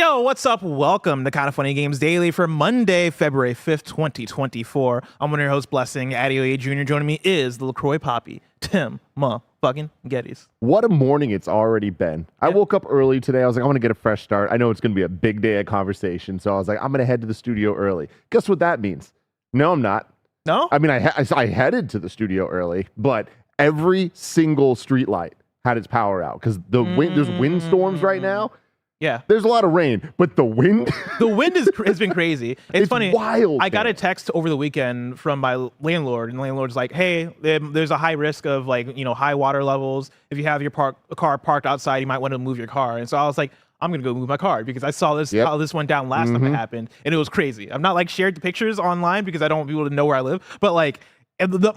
Yo, what's up? Welcome to Kind of Funny Games Daily for Monday, February 5th, 2024. I'm one of your hosts, Blessing. Adeoye Jr. Joining me is the LaCroix Poppy, Tim fucking Geddes. What a morning it's already been. I woke up early today. I was like, I'm going to get a fresh start. I know it's going to be a big day of conversation. So I was like, I'm going to head to the studio early. Guess what that means? No, I'm not. No? I mean, I headed to the studio early, but every single street light had its power out because there's windstorms right now. Yeah. There's a lot of rain, but the wind... The wind has been crazy. It's funny. Wild. I got a text over the weekend from my landlord, and the landlord's like, hey, there's a high risk of high water levels. If you have your car parked outside, you might want to move your car. And so I was like, I'm going to go move my car because I saw this how this went down last time it happened, and it was crazy. I'm not shared the pictures online because I don't want people to know where I live, but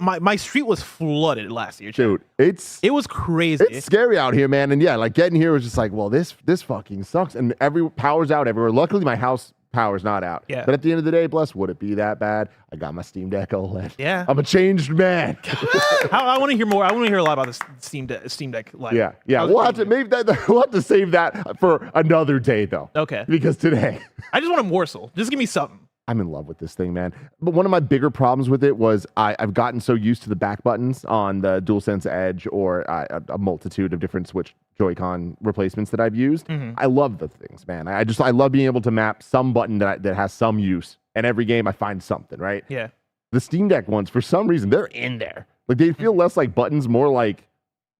my street was flooded last year. Dude, it was crazy. It's scary out here, man. And yeah, getting here was just like, well, this fucking sucks. And power's out everywhere. Luckily, my house power's not out. Yeah. But at the end of the day, bless, would it be that bad? I got my Steam Deck OLED. Yeah. I'm a changed man. I want to hear more. I want to hear a lot about the Steam Deck Live. Yeah. We'll have to save that for another day, though. Okay. Because today, I just want a morsel. Just give me something. I'm in love with this thing, man. But one of my bigger problems with it was I've gotten so used to the back buttons on the DualSense Edge or a multitude of different Switch Joy-Con replacements that I've used. I love the things, man. I love being able to map some button that has some use. And every game I find something, right? Yeah. The Steam Deck ones, for some reason, they're in there. They feel less like buttons, more like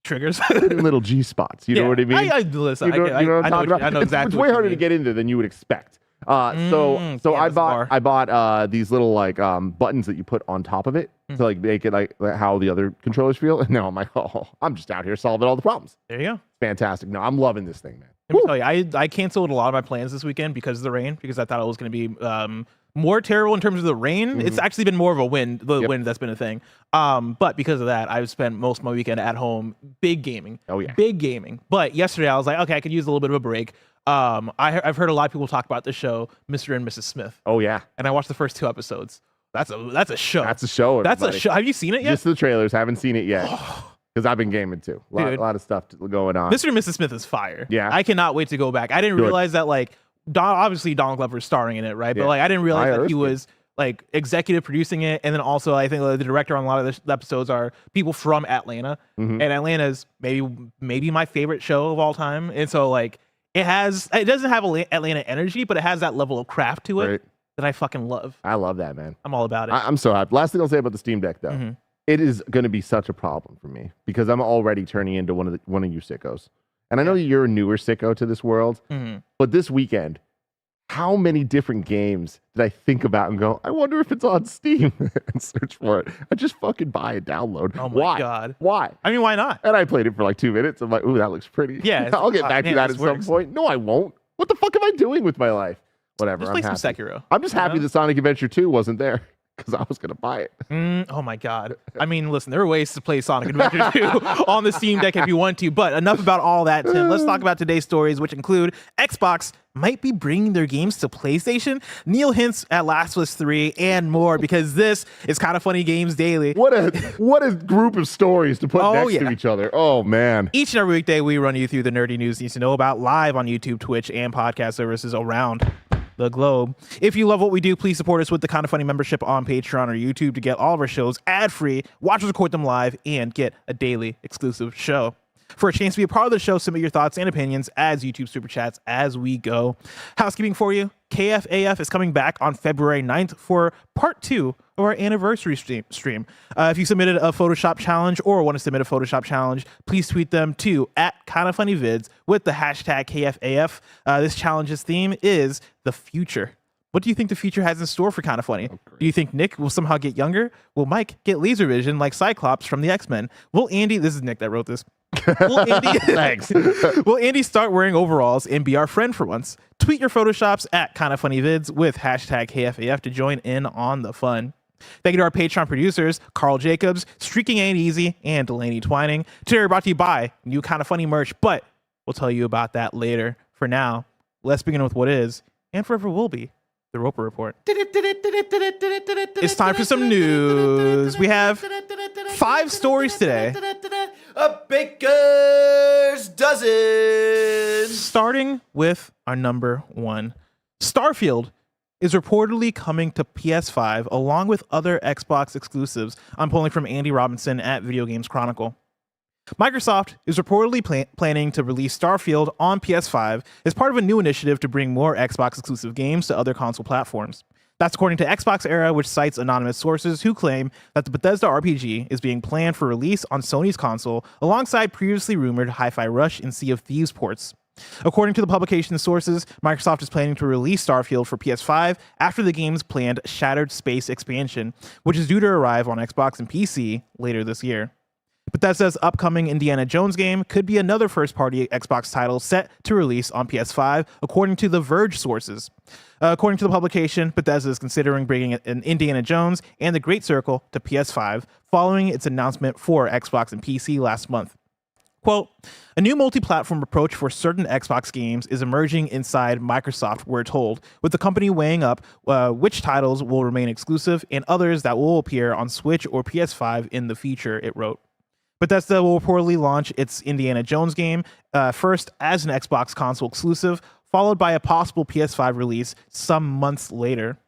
triggers, little G spots. You know what I mean? I know exactly. It's way harder to get into than you would expect. So I bought these little buttons that you put on top of it to make it like how the other controllers feel. And now I'm like, I'm just out here solving all the problems. There you go. Fantastic. No, I'm loving this thing, man. Let me tell you, I canceled a lot of my plans this weekend because of the rain, because I thought it was going to be more terrible in terms of the rain. It's actually been more of a wind, wind that's been a thing. But because of that, I've spent most of my weekend at home, big gaming. Oh yeah. Big gaming. But yesterday I was like, okay, I could use a little bit of a break. I've heard a lot of people talk about the show, Mr. and Mrs. Smith. Oh yeah. And I watched the first 2 episodes. That's a show. That's a show. That's a show. Have you seen it yet? Just the trailers. Haven't seen it yet. Because I've been gaming too. A lot of stuff going on. Mr. and Mrs. Smith is fire. Yeah. I cannot wait to go back. I didn't realize that obviously Donald Glover's starring in it, right? Yeah. But I didn't realize that he was executive producing it, and then also I think the director on a lot of the episodes are people from Atlanta, and Atlanta's maybe my favorite show of all time, and so it doesn't have Atlanta energy, but it has that level of craft to it that I fucking love. I love that, man. I'm all about it. I'm so happy. Last thing I'll say about the Steam Deck though, it is going to be such a problem for me because I'm already turning into one of you sickos, and I know you're a newer sicko to this world, but this weekend, how many different games did I think about and go, I wonder if it's on Steam and search for it? I just fucking buy and download. Oh my God. Why? I mean, why not? And I played it for 2 minutes. I'm like, ooh, that looks pretty. Yeah. I'll get back to that at some point. No, I won't. What the fuck am I doing with my life? Whatever. Just play some Sekiro. I'm just happy that Sonic Adventure 2 wasn't there because I was going to buy it. Oh my God. I mean, listen, there are ways to play Sonic Adventure 2 on the Steam Deck if you want to, but enough about all that, Tim. Let's talk about today's stories, which include Xbox might be bringing their games to PlayStation, Neil hints at Last of Us 3, and more, because this is Kind of Funny Games Daily. What a group of stories to put next to each other. Oh, man. Each and every weekday, we run you through the nerdy news you need to know about live on YouTube, Twitch, and podcast services around the globe. If you love what we do, please support us with the Kind of Funny membership on Patreon or YouTube to get all of our shows ad-free, watch us record them live, and get a daily exclusive show. For a chance to be a part of the show, submit your thoughts and opinions as YouTube Super Chats as we go. Housekeeping for you. KFAF is coming back on February 9th for part 2 of our anniversary stream. If you submitted a Photoshop challenge or want to submit a Photoshop challenge, please tweet them to @KindofFunnyVids with the hashtag KFAF. This challenge's theme is the future. What do you think the future has in store for Kind of Funny? Do you think Nick will somehow get younger? Will Mike get laser vision like Cyclops from the X-Men? Will Andy, this is Nick that wrote this. Thanks. Will Andy start wearing overalls and be our friend for once? Tweet your Photoshops @KindofFunnyVids with hashtag KFAF to join in on the fun. Thank you to our Patreon producers, Carl Jacobs, Streaking Ain't Easy, and Delaney Twining. Today we're brought to you by new Kind of Funny merch, but we'll tell you about that later. For now, let's begin with what is, and forever will be, The Roper Report. It's time for some news. We have 5 stories today. A baker's dozen. Starting with our number 1. Starfield is reportedly coming to PS5 along with other Xbox exclusives. I'm pulling from Andy Robinson at Video Games Chronicle. Microsoft is reportedly planning to release Starfield on PS5 as part of a new initiative to bring more Xbox exclusive games to other console platforms. That's according to Xbox Era, which cites anonymous sources who claim that the Bethesda RPG is being planned for release on Sony's console alongside previously rumored Hi-Fi Rush and Sea of Thieves ports. According to the publication's sources, Microsoft is planning to release Starfield for PS5 after the game's planned Shattered Space expansion, which is due to arrive on Xbox and PC later this year. Bethesda's upcoming Indiana Jones game could be another first-party Xbox title set to release on PS5, according to The Verge sources. According to the publication, Bethesda is considering bringing an Indiana Jones and The Great Circle to PS5 following its announcement for Xbox and PC last month. Quote, a new multi-platform approach for certain Xbox games is emerging inside Microsoft, we're told, with the company weighing up which titles will remain exclusive and others that will appear on Switch or PS5 in the future, it wrote. Bethesda will reportedly launch its Indiana Jones game first as an Xbox console exclusive, followed by a possible PS5 release some months later.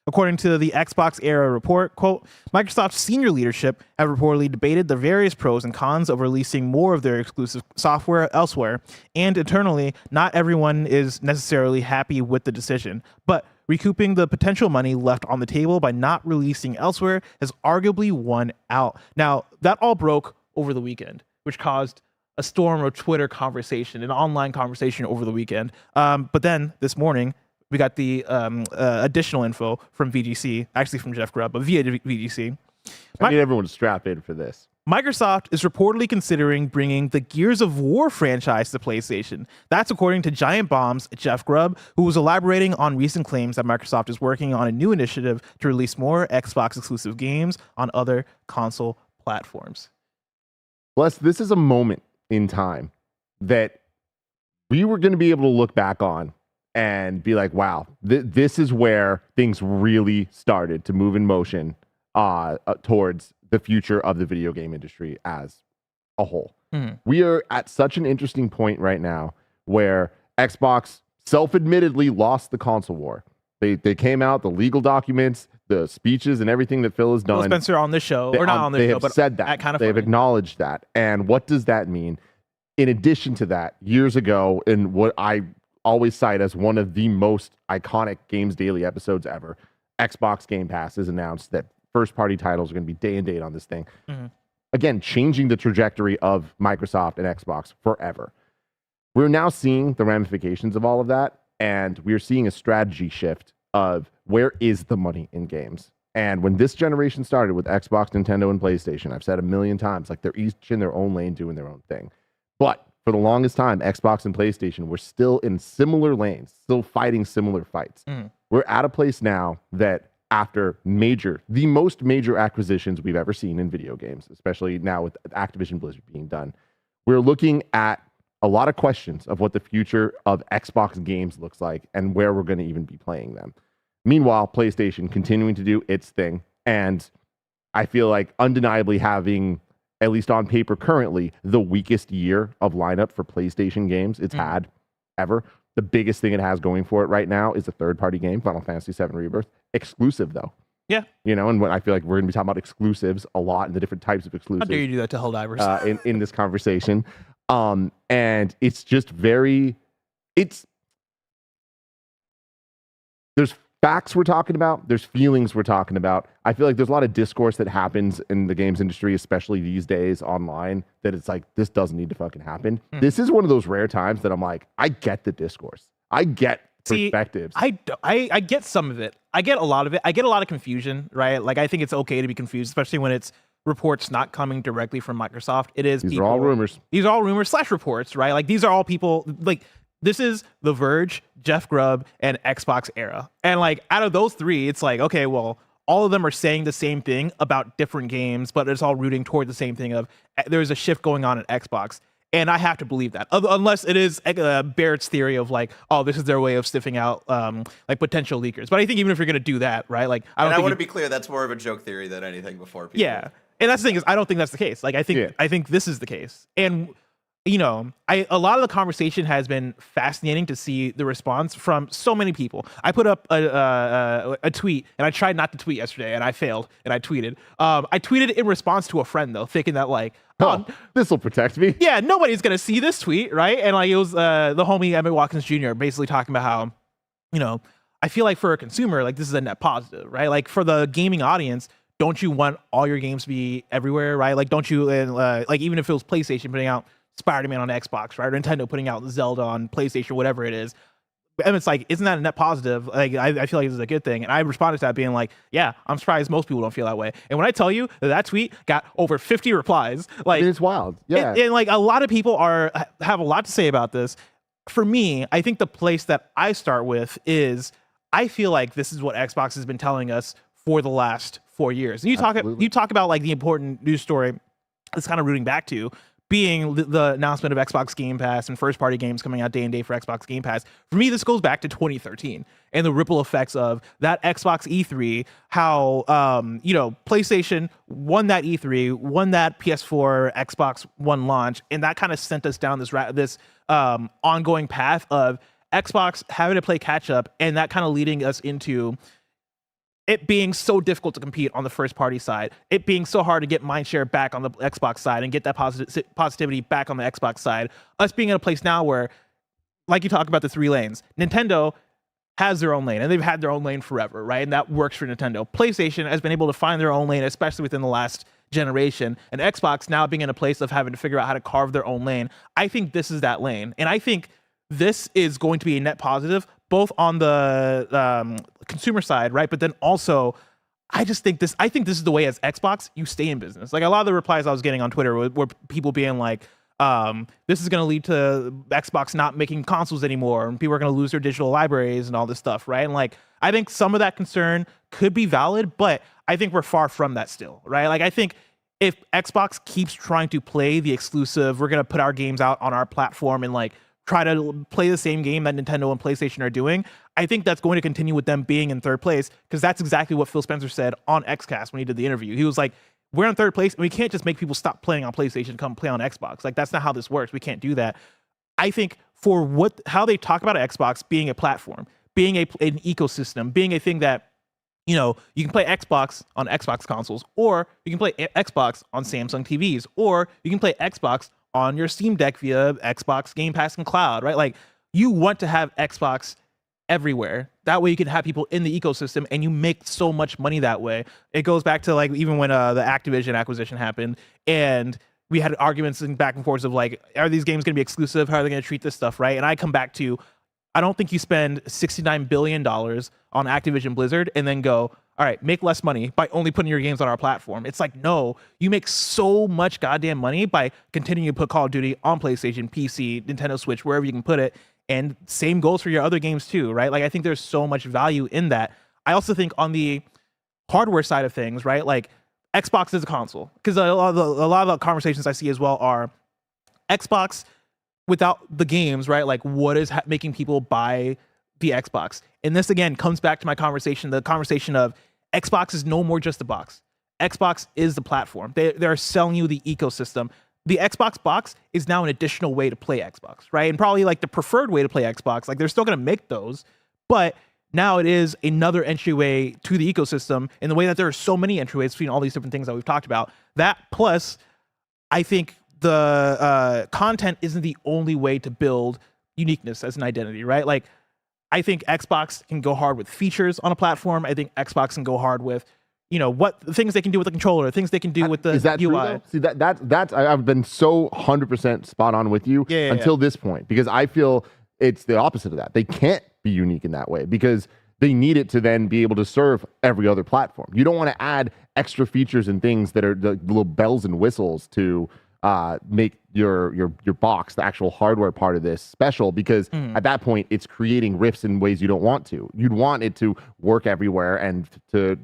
According to the Xbox Era report, quote, Microsoft's senior leadership have reportedly debated the various pros and cons of releasing more of their exclusive software elsewhere, and internally, not everyone is necessarily happy with the decision, but recouping the potential money left on the table by not releasing elsewhere has arguably won out. Now, that all broke over the weekend, which caused a storm of Twitter conversation, an online conversation over the weekend. But then this morning, we got the additional info from VGC, actually from Jeff Grubb, but via VGC. I need everyone to strap in for this. Microsoft is reportedly considering bringing the Gears of War franchise to PlayStation. That's according to Giant Bomb's Jeff Grubb, who was elaborating on recent claims that Microsoft is working on a new initiative to release more Xbox exclusive games on other console platforms. Plus, this is a moment in time that we were going to be able to look back on and be like, wow, this is where things really started to move in motion towards the future of the video game industry as a whole. We are at such an interesting point right now where Xbox self-admittedly lost the console war. They came out, the legal documents, the speeches, and everything that Phil has done. Phil Spencer on this show, or not on this show, but said that. They've acknowledged that. And what does that mean? In addition to that, years ago, in what I always cite as one of the most iconic Games Daily episodes ever, Xbox Game Pass has announced that first-party titles are going to be day and date on this thing. Again, changing the trajectory of Microsoft and Xbox forever. We're now seeing the ramifications of all of that, and we're seeing a strategy shift of where is the money in games. And when this generation started with Xbox, Nintendo, and PlayStation, I've said a million times, like they're each in their own lane doing their own thing. But for the longest time, Xbox and PlayStation were still in similar lanes, still fighting similar fights. We're at a place now that after the most major acquisitions we've ever seen in video games, especially now with Activision Blizzard being done, we're looking at a lot of questions of what the future of Xbox games looks like and where we're going to even be playing them. Meanwhile, PlayStation continuing to do its thing. And I feel like undeniably having, at least on paper currently, the weakest year of lineup for PlayStation games it's had ever. The biggest thing it has going for it right now is a third-party game, Final Fantasy VII Rebirth. Exclusive, though. Yeah. You know, and I feel like we're going to be talking about exclusives a lot and the different types of exclusives. How dare you do that to Helldivers? In this conversation. And it's just there's facts we're talking about, there's feelings we're talking about. I feel like there's a lot of discourse that happens in the games industry, especially these days online, that it's like, this doesn't need to fucking happen. This is one of those rare times that I'm like, I get the discourse. I get perspectives. I get some of it. I get a lot of it. I get a lot of confusion, right? Like, I think it's okay to be confused, especially when it's reports not coming directly from Microsoft. These are all rumors. These are all rumors / reports, right? Like, these are all people, like, this is The Verge, Jeff Grubb, and Xbox Era. And like, out of those three, it's like, okay, well, all of them are saying the same thing about different games, but it's all rooting toward the same thing of there's a shift going on at Xbox. And I have to believe that, unless it is Barrett's theory of like, oh, this is their way of sniffing out like potential leakers. But I think even if you're gonna do that, right? Like, I want to be clear, that's more of a joke theory than anything before people. Yeah, and that's the thing is, I don't think that's the case. Like, I think this is the case, and you know, a lot of the conversation has been fascinating to see the response from so many people. I put up a tweet, and I tried not to tweet yesterday, and I failed, and I tweeted. I tweeted in response to a friend though, thinking that like, oh, this will protect me. Yeah, nobody's gonna see this tweet, right? And like, it was the homie Emmett Watkins Jr. basically talking about how, you know, I feel like for a consumer, like this is a net positive, right? Like for the gaming audience, don't you want all your games to be everywhere, right? Like, don't you, like even if it was PlayStation putting out Spider-Man on Xbox, right? Or Nintendo putting out Zelda on PlayStation, whatever it is. And it's like, isn't that a net positive? Like, I feel like this is a good thing. And I responded to that being like, yeah, I'm surprised most people don't feel that way. And when I tell you that tweet got over 50 replies, like, it's wild. Yeah. And like a lot of people have a lot to say about this. For me, I think the place that I start with is, I feel like this is what Xbox has been telling us for the last 4 years. And you talk about like the important news story that's kind of rooting back to being the announcement of Xbox Game Pass and first-party games coming out day and day for Xbox Game Pass. For me, this goes back to 2013 and the ripple effects of that Xbox E3, how, you know, PlayStation won that E3, won that PS4, Xbox One launch, and that kind of sent us down this ongoing path of Xbox having to play catch-up, and that kind of leading us into it being so difficult to compete on the first party side, it being so hard to get mindshare back on the Xbox side and get that positivity back on the Xbox side. Us being in a place now where, like you talk about the 3 lanes, Nintendo has their own lane, and they've had their own lane forever, right? And that works for Nintendo. PlayStation has been able to find their own lane, especially within the last generation, and Xbox now being in a place of having to figure out how to carve their own lane. I think this is that lane, and I think this is going to be a net positive, both on the consumer side, right? But then also, I think this is the way as Xbox you stay in business. Like a lot of the replies I was getting on Twitter were people being like, this is going to lead to Xbox not making consoles anymore, and people are going to lose their digital libraries and all this stuff, right? And like, I think some of that concern could be valid, but I think we're far from that still, right? Like, I think if Xbox keeps trying to play the exclusive, we're going to put our games out on our platform and like try to play the same game that Nintendo and PlayStation are doing, I think that's going to continue with them being in third place, because that's exactly what Phil Spencer said on XCast when he did the interview. He was like, we're in third place, and we can't just make people stop playing on PlayStation, come play on Xbox. Like, that's not how this works. We can't do that. I think for how they talk about Xbox being a platform, being an ecosystem, being a thing that, you know, you can play Xbox on Xbox consoles, or you can play Xbox on Samsung TVs, or you can play Xbox on your Steam Deck via Xbox Game Pass and Cloud, right? Like, you want to have Xbox everywhere. That way you can have people in the ecosystem, and you make so much money that way. It goes back to like even when the Activision acquisition happened, and we had arguments and back and forth of like, are these games going to be exclusive? How are they going to treat this stuff, right? And I come back to, I don't think you spend $69 billion on Activision Blizzard and then go, all right, make less money by only putting your games on our platform. It's like, no, you make so much goddamn money by continuing to put Call of Duty on PlayStation, PC, Nintendo Switch, wherever you can put it. And same goes for your other games too, right? Like, I think there's so much value in that. I also think on the hardware side of things, right? Like, Xbox is a console, because a lot of the conversations I see as well are Xbox without the games, right? Like, what is making people buy the Xbox? And this again comes back to the conversation of Xbox is no more just a box. Xbox is the platform. They're selling you the ecosystem. The Xbox box is now an additional way to play Xbox, right? And probably like the preferred way to play Xbox. Like, they're still going to make those, but now it is another entryway to the ecosystem in the way that there are so many entryways between all these different things that we've talked about. That plus, I think the content isn't the only way to build uniqueness as an identity, right? Like, I think Xbox can go hard with features on a platform. I think Xbox can go hard with, you know, what things they can do with the controller, things they can do with the UI. Is that true, see, that's I've been so 100% spot on with you until this point, because I feel it's the opposite of that. They can't be unique in that way because they need it to then be able to serve every other platform. You don't want to add extra features and things that are the little bells and whistles to make your box, the actual hardware part of this, special, because at that point it's creating rifts in ways you don't want to. You'd want it to work everywhere and to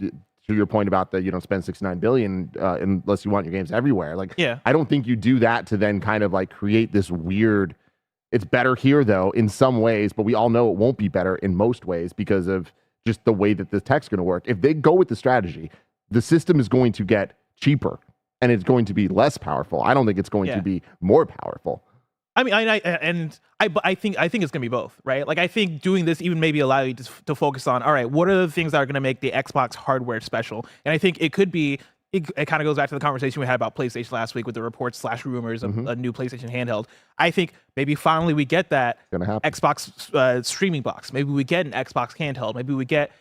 to your point about the you don't spend $69 billion unless you want your games everywhere. Like, Yeah. I don't think you do that to then kind of like create this weird. It's better here though in some ways, but we all know it won't be better in most ways because of just the way that the tech's going to work. If they go with the strategy, the system is going to get cheaper and it's going to be less powerful. I don't think it's going to be more powerful. I mean, I think it's gonna be both, right? Like, I think doing this even maybe allow you to focus on, all right, what are the things that are gonna make the Xbox hardware special? And I think it could be. It kind of goes back to the conversation we had about PlayStation last week with the reports / rumors of a new PlayStation handheld. I think maybe finally we get that Xbox streaming box. Maybe we get an Xbox handheld. Maybe we get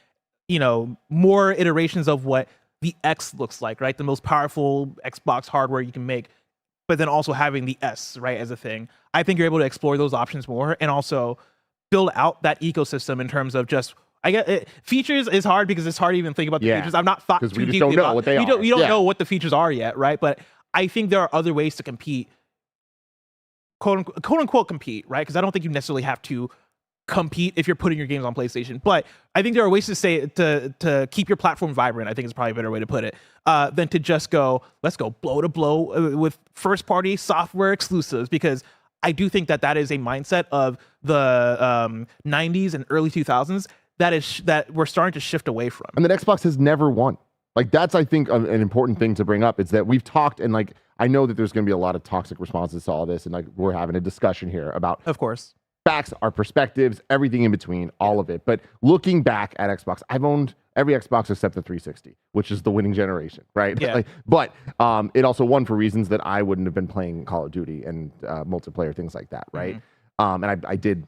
more iterations of what the X looks like, right? The most powerful Xbox hardware you can make. But then also having the S, right, as a thing. I think you're able to explore those options more and also build out that ecosystem in terms of just, I get it, features is hard because it's hard to even think about the features. I'm not thought too deeply don't know about what they are. You don't know what the features are yet, right? But I think there are other ways to compete, quote unquote compete, right? Because I don't think you necessarily have to compete if you're putting your games on PlayStation. But I think there are ways to keep your platform vibrant. I think is probably a better way to put it than to just go, let's go blow to blow with first party software exclusives, because I do think that is a mindset of the 90s and early 2000s that we're starting to shift away from. And that Xbox has never won. Like, that's, I think, an important thing to bring up is that we've talked, and like, I know that there's going to be a lot of toxic responses to all this, and like, we're having a discussion here about, of course, facts, our perspectives, everything in between, all of it. But looking back at Xbox, I've owned every Xbox except the 360, which is the winning generation, right? Yeah. But it also won for reasons that I wouldn't have been playing Call of Duty and multiplayer, things like that, right? And I did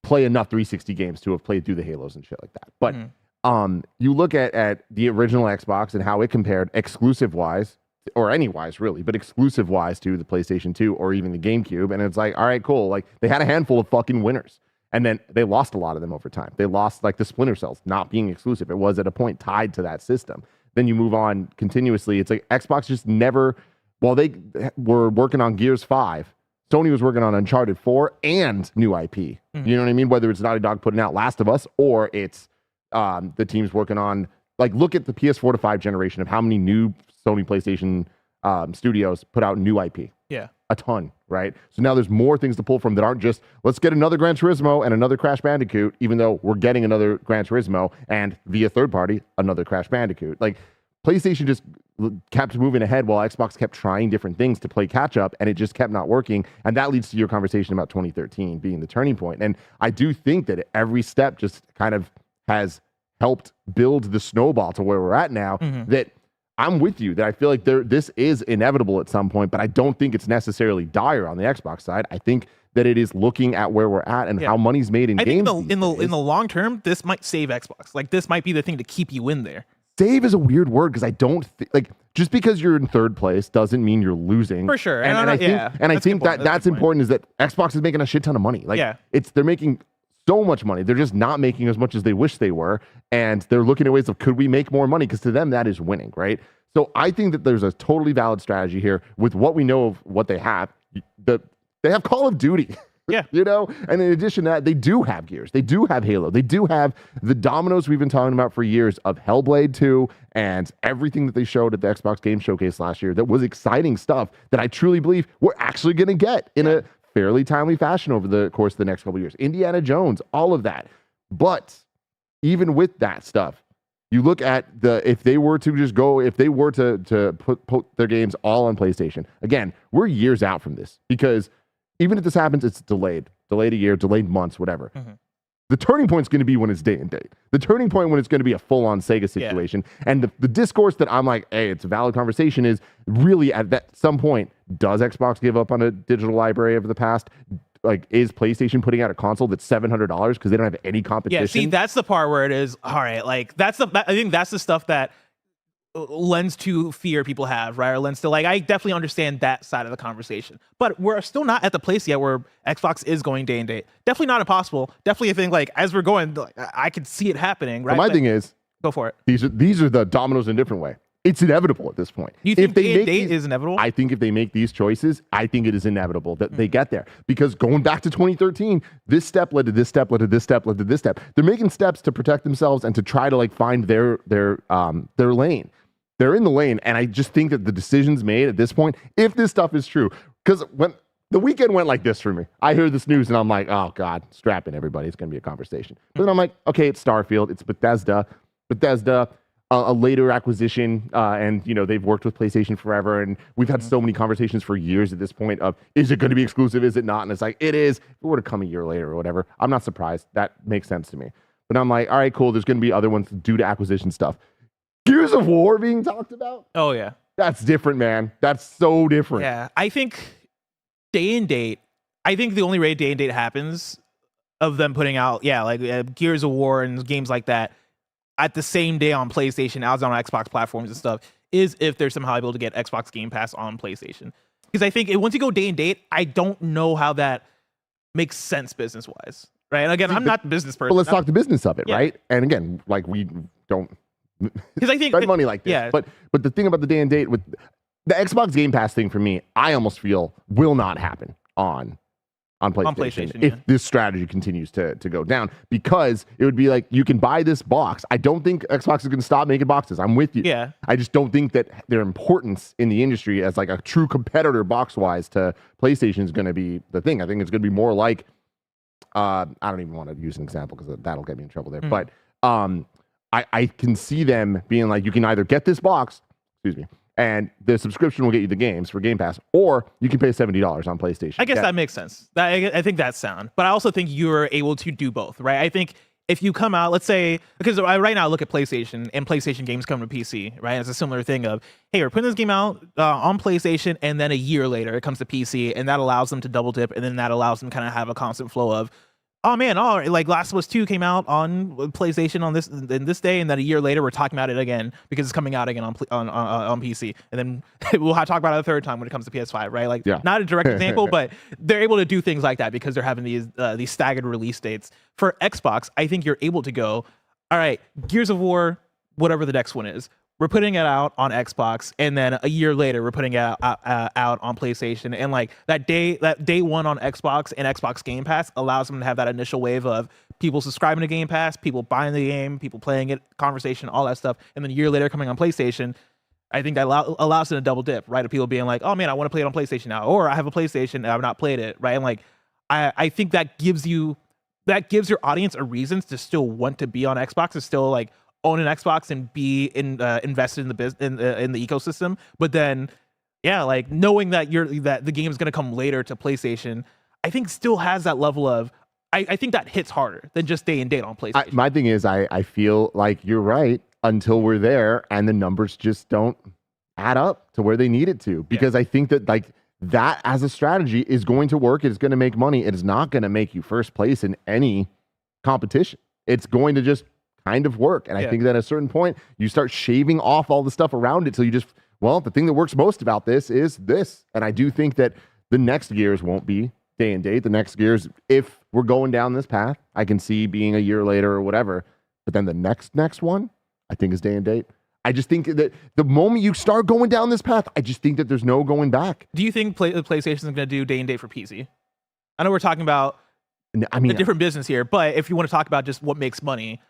play enough 360 games to have played through the Halos and shit like that. But you look at the original Xbox and how it compared exclusive-wise, or any-wise really, but exclusive-wise to the PlayStation 2 or even the GameCube, and it's like, all right, cool. Like, they had a handful of fucking winners. And then they lost a lot of them over time. They lost like the Splinter Cells not being exclusive. It was at a point tied to that system. Then you move on continuously. It's like Xbox just never, while they were working on Gears 5, Sony was working on Uncharted 4 and new IP. You know what I mean? Whether it's Naughty Dog putting out Last of Us or it's the teams working on, like, look at the PS4 to 5 generation of how many new Sony PlayStation studios put out new IP. Yeah. A ton, right? So now there's more things to pull from that aren't just, let's get another Gran Turismo and another Crash Bandicoot, even though we're getting another Gran Turismo and via third party, another Crash Bandicoot. Like, PlayStation just kept moving ahead while Xbox kept trying different things to play catch up, and it just kept not working. And that leads to your conversation about 2013 being the turning point. And I do think that every step just kind of has helped build the snowball to where we're at now. That I'm with you that I feel like this is inevitable at some point, but I don't think it's necessarily dire on the Xbox side. I think that it is looking at where we're at and how money's made in games. I think in the long term, this might save Xbox. Like, this might be the thing to keep you in there. Save is a weird word because I don't like, just because you're in third place doesn't mean you're losing. For sure. And I think that's important is that Xbox is making a shit ton of money. Like, they're making so much money. They're just not making as much as they wish they were. And they're looking at ways of, could we make more money? Because to them, that is winning, right? So I think that there's a totally valid strategy here with what we know of what they have. They have Call of Duty. Yeah. And in addition to that, they do have Gears. They do have Halo. They do have the dominoes we've been talking about for years of Hellblade 2 and everything that they showed at the Xbox Game Showcase last year that was exciting stuff that I truly believe we're actually going to get in a fairly timely fashion over the course of the next couple of years. Indiana Jones, all of that. But even with that stuff, you look at if they were to put their games all on PlayStation, again, we're years out from this because even if this happens, it's delayed a year, delayed months, whatever. The turning point is going to be when it's day and date. The turning point when it's going to be a full-on Sega situation. And the discourse that I'm like, hey, it's a valid conversation is really at that some point, does Xbox give up on a digital library of the past? Like, is PlayStation putting out a console that's $700 because they don't have any competition? Yeah, see, that's the part where it is, all right, like, I think that's the stuff that lends to fear people have, right? Or lends to, like, I definitely understand that side of the conversation. But we're still not at the place yet where Xbox is going day and date. Definitely not impossible. Definitely a thing, like, as we're going, like, I could see it happening, right? So my thing is, go for it. These are the dominoes in a different way. It's inevitable at this point. You think day and date is inevitable? I think if they make these choices, I think it is inevitable that they get there. Because going back to 2013, this step led to this step, led to this step, led to this step. They're making steps to protect themselves and to try to like find their lane. They're in the lane, and I just think that the decisions made at this point, if this stuff is true, because when the weekend went like this for me, I heard this news and I'm like, oh God, strap in everybody. It's going to be a conversation. But then I'm like, okay, it's Starfield, it's Bethesda, a later acquisition, and they've worked with PlayStation forever, and we've had so many conversations for years at this point of, is it going to be exclusive, is it not? And it's like, it is. If it were to come a year later or whatever, I'm not surprised. That makes sense to me. But I'm like, all right, cool, there's going to be other ones due to acquisition stuff. Gears of War being talked about? Oh, yeah. That's different, man. That's so different. Yeah, I think day and date, I think the only way day and date happens of them putting out, Gears of War and games like that, at the same day on PlayStation, as on Xbox platforms and stuff, is if they're somehow able to get Xbox Game Pass on PlayStation. Because I think once you go day and date, I don't know how that makes sense business-wise, right? And again, I'm not the business person. But let's talk the business of it, right? And again, like we don't because I think spend money like this. Yeah. But the thing about the day and date with the Xbox Game Pass thing for me, I almost feel will not happen on PlayStation, if this strategy continues to go down, because it would be like, you can buy this box. I don't think Xbox is going to stop making boxes. I'm with you. Yeah. I just don't think that their importance in the industry as like a true competitor box wise to PlayStation is going to be the thing. I think it's going to be more like, I don't even want to use an example because that'll get me in trouble there. But I can see them being like, you can either get this box, and the subscription will get you the games for Game Pass, or you can pay $70 on PlayStation. I guess that makes sense. I think that's sound. But I also think you're able to do both, right? I think if you come out, let's say, because right now I look at PlayStation, and PlayStation games come to PC, right? It's a similar thing of, hey, we're putting this game out on PlayStation, and then a year later it comes to PC, and that allows them to double dip, and then that allows them to kind of have a constant flow of, oh man, like Last of Us 2 came out on PlayStation on this day, and then a year later we're talking about it again because it's coming out again on PC, and then we'll talk about it a third time when it comes to PS5, right? Like, not a direct example, but they're able to do things like that because they're having these staggered release dates. For Xbox, I think you're able to go, all right, Gears of War, whatever the next one is, we're putting it out on Xbox, and then a year later we're putting it out on PlayStation. And like that day one on Xbox and Xbox Game Pass allows them to have that initial wave of people subscribing to Game Pass, people buying the game, people playing it, conversation, all that stuff. And then a year later coming on PlayStation, I think that allows them to double dip, right? Of people being like, oh man, I want to play it on PlayStation now, or I have a PlayStation and I've not played it, right? And like, I think that gives your audience a reason to still want to be on Xbox, to still like own an Xbox and be invested in the ecosystem. But then, like knowing that the game is going to come later to PlayStation, I think still has that level of, I think that hits harder than just day and date on PlayStation. My thing is, I feel like you're right until we're there and the numbers just don't add up to where they need it to, because I think that like that as a strategy is going to work. It's going to make money. It is not going to make you first place in any competition. It's going to just kind of work. And I think that at a certain point, you start shaving off all the stuff around it. So you just, the thing that works most about this is this. And I do think that the next Gears won't be day and date. The next Gears, if we're going down this path, I can see being a year later or whatever. But then the next one, I think is day and date. I just think that the moment you start going down this path, I just think that there's no going back. Do you think PlayStation is going to do day and date for PC? I know we're talking about a different business here, but if you want to talk about just what makes money.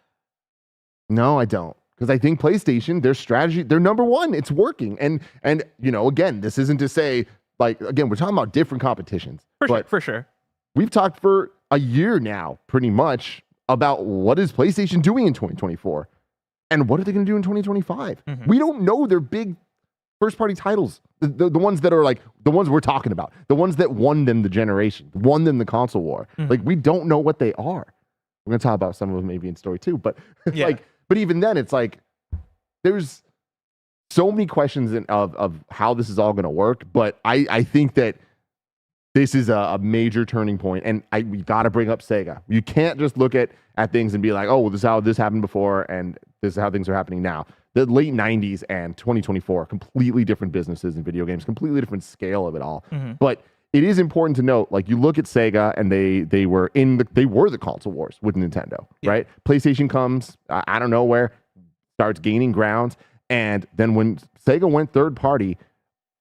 No, I don't. Because I think PlayStation, their strategy, they're number one. It's working. And again, this isn't to say, like, again, we're talking about different competitions. For sure. We've talked for a year now, pretty much, about what is PlayStation doing in 2024 and what are they going to do in 2025. Mm-hmm. We don't know their big first-party titles, the ones that are like the ones we're talking about, the ones that won them the generation, won them the console war. Mm-hmm. Like, we don't know what they are. We're going to talk about some of them maybe in story 2, but but even then, it's like there's so many questions of how this is all going to work. But I think that this is a major turning point, and we got to bring up Sega. You can't just look at things and be like, oh, well, this is how this happened before, and this is how things are happening now. The late 90s and 2024, completely different businesses in video games, completely different scale of it all. Mm-hmm. But it is important to note, like, you look at Sega, and they were the console wars with Nintendo, right? PlayStation comes out of nowhere, starts gaining ground, And then when Sega went third party,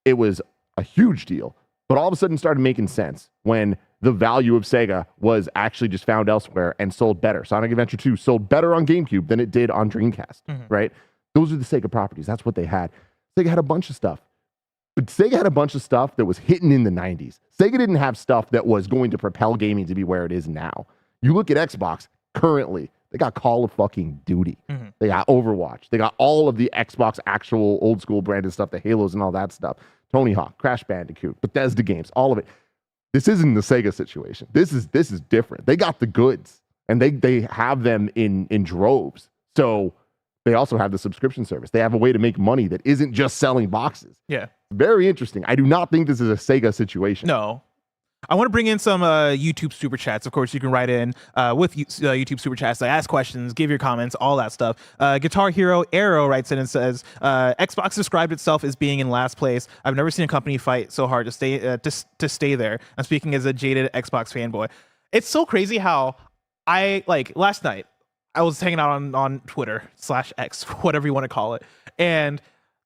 it was a huge deal. But all of a sudden started making sense when the value of Sega was actually just found elsewhere and sold better. Sonic Adventure 2 sold better on GameCube than it did on Dreamcast, right? Those are the Sega properties. That's what they had. Sega had a bunch of stuff. But Sega had a bunch of stuff that was hitting in the 90s. Sega didn't have stuff that was going to propel gaming to be where it is now. You look at Xbox currently, they got Call of fucking Duty. They got Overwatch. They got all of the Xbox actual old school branded stuff, the Halos and all that stuff. Tony Hawk, Crash Bandicoot, Bethesda games, all of it. This isn't the Sega situation. This is different. They got the goods and they have them in droves. So they also have the subscription service. They have a way to make money that isn't just selling boxes. Yeah. Very interesting. I do not think this is a Sega situation. No. I want to bring in some YouTube super chats. Of course, you can write in with YouTube super chats, like ask questions, give your comments, all that stuff. Guitar Hero Arrow writes in and says, Xbox described itself as being in last place. I've never seen a company fight so hard to stay there. I'm speaking as a jaded Xbox fanboy. It's so crazy how last night, I was hanging out on Twitter /X, whatever you want to call it. And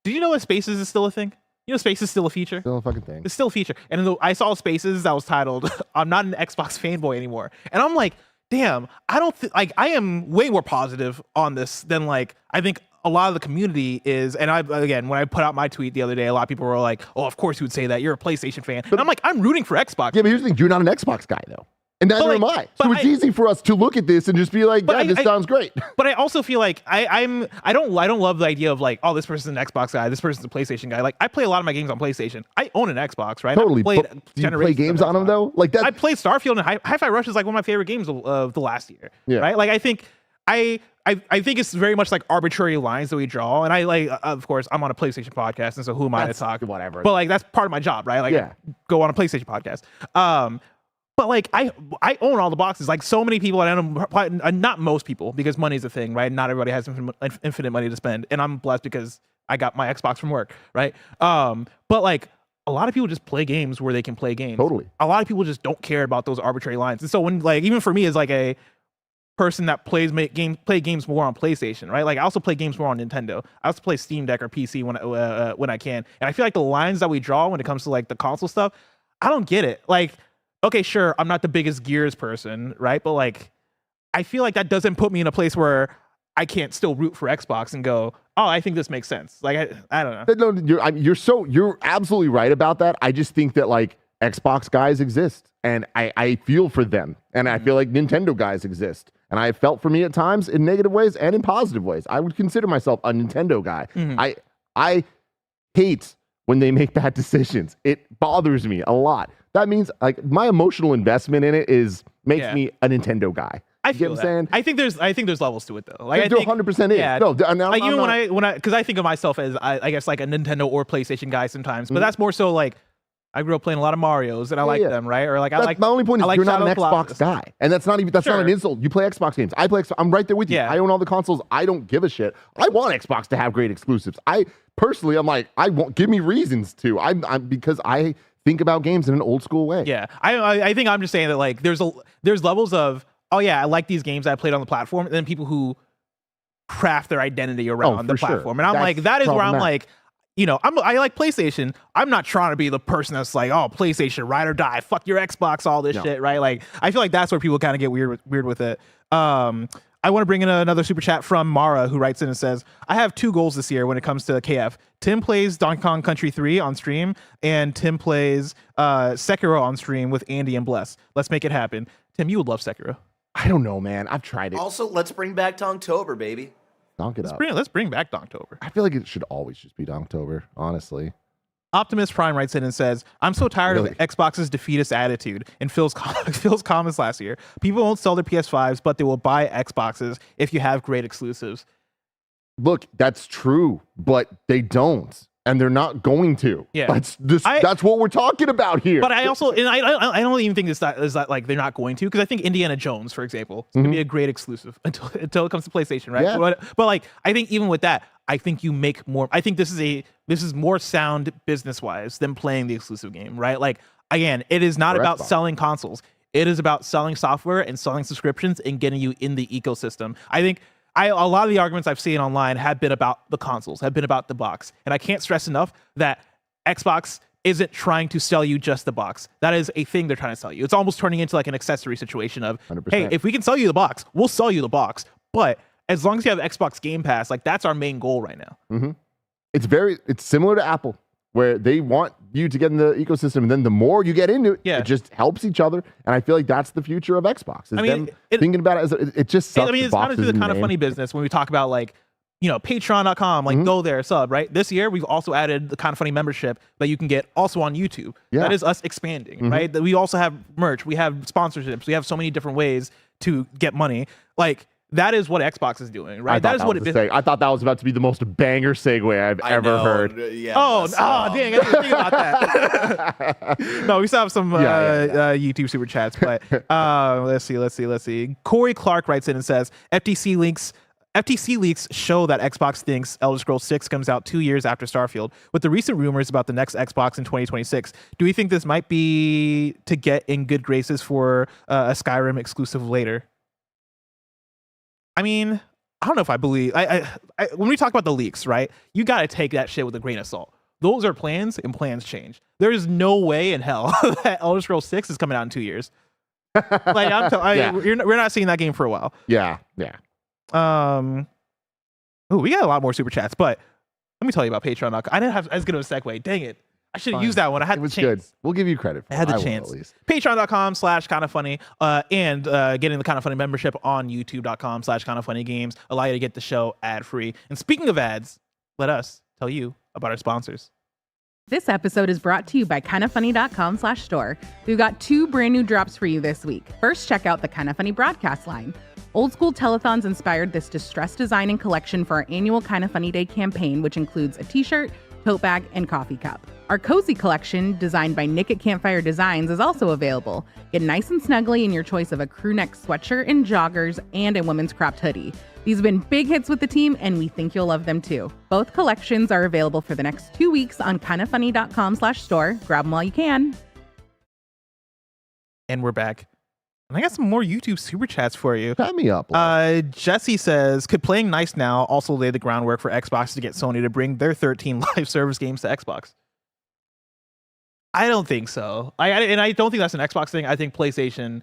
did you know that Spaces is still a thing? You know, Spaces is still a feature. Still a fucking thing. It's still a feature. And I saw Spaces that was titled, I'm not an Xbox fanboy anymore. And I'm like, damn, I am way more positive on this than I think a lot of the community is. And when I put out my tweet the other day, a lot of people were like, oh, of course you would say that. You're a PlayStation fan. And I'm like, I'm rooting for Xbox. Yeah, but here's the thing. You're not an Xbox guy, though. And neither am I. So it's easy for us to look at this and just be like, yeah, this sounds great. But I also feel like I don't love the idea of oh, this person's an Xbox guy, this person's a PlayStation guy. I play a lot of my games on PlayStation. I own an Xbox, right? Totally. Do you play games on them though? I played Starfield and Hi-Fi Rush is one of my favorite games of the last year. Yeah. Right? I think I think it's very much arbitrary lines that we draw. And of course, I'm on a PlayStation podcast, and so who am I to talk? Whatever. But that's part of my job, right? I go on a PlayStation podcast. But I own all the boxes. So many people, and not most people, because money's a thing, right? Not everybody has infinite money to spend, and I'm blessed because I got my Xbox from work, right? But a lot of people just play games where they can play games. Totally. A lot of people just don't care about those arbitrary lines, and so when even for me as a person that play games more on PlayStation, right? I also play games more on Nintendo. I also play Steam Deck or PC when I can, and I feel the lines that we draw when it comes to the console stuff, I don't get it. Okay, sure, I'm not the biggest Gears person, right? But I feel that doesn't put me in a place where I can't still root for Xbox and go, oh, I think this makes sense. I don't know. No, you're absolutely right about that. I just think that Xbox guys exist, and I feel for them, and I feel Nintendo guys exist, and I felt for me at times in negative ways and in positive ways. I would consider myself a Nintendo guy. I hate when they make bad decisions. It bothers me a lot. That means my emotional investment in it makes me a Nintendo guy. I feel what I'm saying. I think there's levels to it though. I think 100% is. Yeah. No, even when I because I think of myself as I guess a Nintendo or PlayStation guy sometimes, but that's more so I grew up playing a lot of Marios and I like them, right? Or my only point is you're not an Xbox guy, and that's not not an insult. You play Xbox games. I'm right there with you. I own all the consoles. I don't give a shit. I want Xbox to have great exclusives. I personally, I'm I won't give me reasons to. I'm because I think about games in an old school way. Yeah, I think I'm just saying that there's levels of, oh yeah, I like these games that I played on the platform, and then people who craft their identity around the platform, and I'm that is where I'm I like PlayStation. I'm not trying to be the person that's oh, PlayStation, ride or die, fuck your Xbox, all this shit, right? I feel that's where people kind of get weird with it. I want to bring in another super chat from Mara, who writes in and says, I have 2 goals this year when it comes to KF. Tim plays Donkey Kong Country 3 on stream, and Tim plays Sekiro on stream with Andy and Bless. Let's make it happen. Tim, you would love Sekiro. I don't know, man. I've tried it. Also, let's bring back Donktober, baby. Let's bring back Donktober. I feel it should always just be Donktober, honestly. Optimus Prime writes in and says, I'm so tired of Xbox's defeatist attitude in Phil's comments last year. People won't sell their PS5s, but they will buy Xboxes if you have great exclusives. Look, that's true, but they don't. And they're not going to. Yeah, that's what we're talking about here. But I also, and I don't even think is that they're not going to, because I think Indiana Jones, for example, is going to be a great exclusive until it comes to PlayStation, right? Yeah. But I think even with that, I think you make more. I think this is more sound business wise than playing the exclusive game, right? Again, it is not about selling consoles. It is about selling software and selling subscriptions and getting you in the ecosystem. I think a lot of the arguments I've seen online have been about the consoles, have been about the box. And I can't stress enough that Xbox isn't trying to sell you just the box. That is a thing they're trying to sell you. It's almost turning into like an accessory situation of, 100%. hey, if we can sell you the box, we'll sell you the box. But as long as you have Xbox Game Pass, like that's our main goal right now. Mm-hmm. It's similar to Apple, where they want you to get in the ecosystem, and then the more you get into it, it just helps each other. And I feel like that's the future of Xbox. Thinking about it as it just sucks. It's kind of through the kind of funny business when we talk about like, patreon.com, like go there, sub, right? This year, we've also added the kind of funny membership that you can get also on YouTube. Yeah. That is us expanding, right? That we also have merch, we have sponsorships, we have so many different ways to get money. Like, that is what Xbox is doing, right? That is what it is. I thought that was about to be the most banger segue I've ever heard. Yeah, dang, I didn't think about that. No, we still have some YouTube super chats, but let's see. Corey Clark writes in and says, FTC leaks show that Xbox thinks Elder Scrolls 6 comes out 2 years after Starfield. With the recent rumors about the next Xbox in 2026, do we think this might be to get in good graces for a Skyrim exclusive later? I mean, I don't know if I believe. When we talk about the leaks, right, you got to take that shit with a grain of salt. Those are plans, and plans change. There is no way in hell that Elder Scrolls 6 is coming out in 2 years. We're not seeing that game for a while. Yeah. We got a lot more super chats, but let me tell you about Patreon. I didn't have as good of a segue. Dang it. I should have used that one. I had the chance. Good. We'll give you credit for it. I had the chance. Patreon.com/kindafunny and getting the Kinda Funny membership on YouTube.com/kindafunnygames allow you to get the show ad-free. And speaking of ads, let us tell you about our sponsors. This episode is brought to you by kindafunny.com/store. We've got 2 brand new drops for you this week. First, check out the Kinda Funny broadcast line. Old School Telethons inspired this distressed design and collection for our annual Kinda Funny Day campaign, which includes a t-shirt, tote bag, and coffee cup. Our Cozy collection, designed by Nick at Campfire Designs, is also available. Get nice and snuggly in your choice of a crew neck sweatshirt and joggers and a women's cropped hoodie. These have been big hits with the team, and we think you'll love them too. Both collections are available for the next 2 weeks on kindafunny.com/store. Grab them while you can. And we're back. And I got some more YouTube super chats for you. Pat me up. Jesse says, could playing Nice Now also lay the groundwork for Xbox to get Sony to bring their 13 live service games to Xbox? I don't think so. I don't think that's an Xbox thing. I think PlayStation,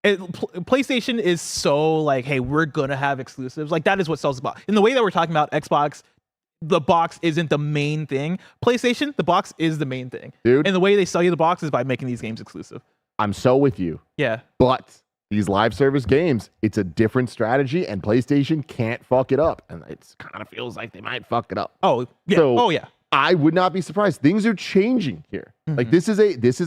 PlayStation is so like, hey, we're gonna have exclusives. Like that is what sells the box. In the way that we're talking about Xbox, the box isn't the main thing. PlayStation, the box is the main thing. Dude. And the way they sell you the box is by making these games exclusive. I'm so with you. Yeah. But these live service games, it's a different strategy, and PlayStation can't fuck it up. And it kind of feels like they might fuck it up. Oh, yeah. So, yeah. I would not be surprised. Things are changing here. Mm-hmm. Like this is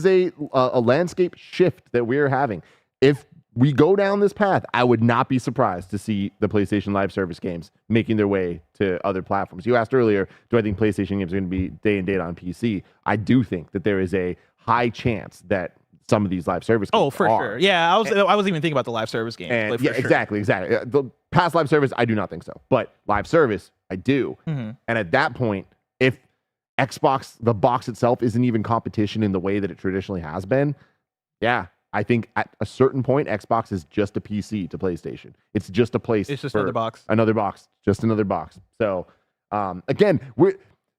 a landscape shift that we're having. If we go down this path, I would not be surprised to see the PlayStation Live Service games making their way to other platforms. You asked earlier, do I think PlayStation games are going to be day and date on PC? I do think that there is a high chance that some of these live service games for sure. Yeah, I wasn't even thinking about the live service games. And, sure. Exactly. The past live service, I do not think so. But live service, I do. Mm-hmm. And at that point, if Xbox, the box itself, isn't even competition in the way that it traditionally has been, yeah, I think at a certain point, Xbox is just a PC to PlayStation. It's just a place. It's just another box. Another box. Just another box. So, again,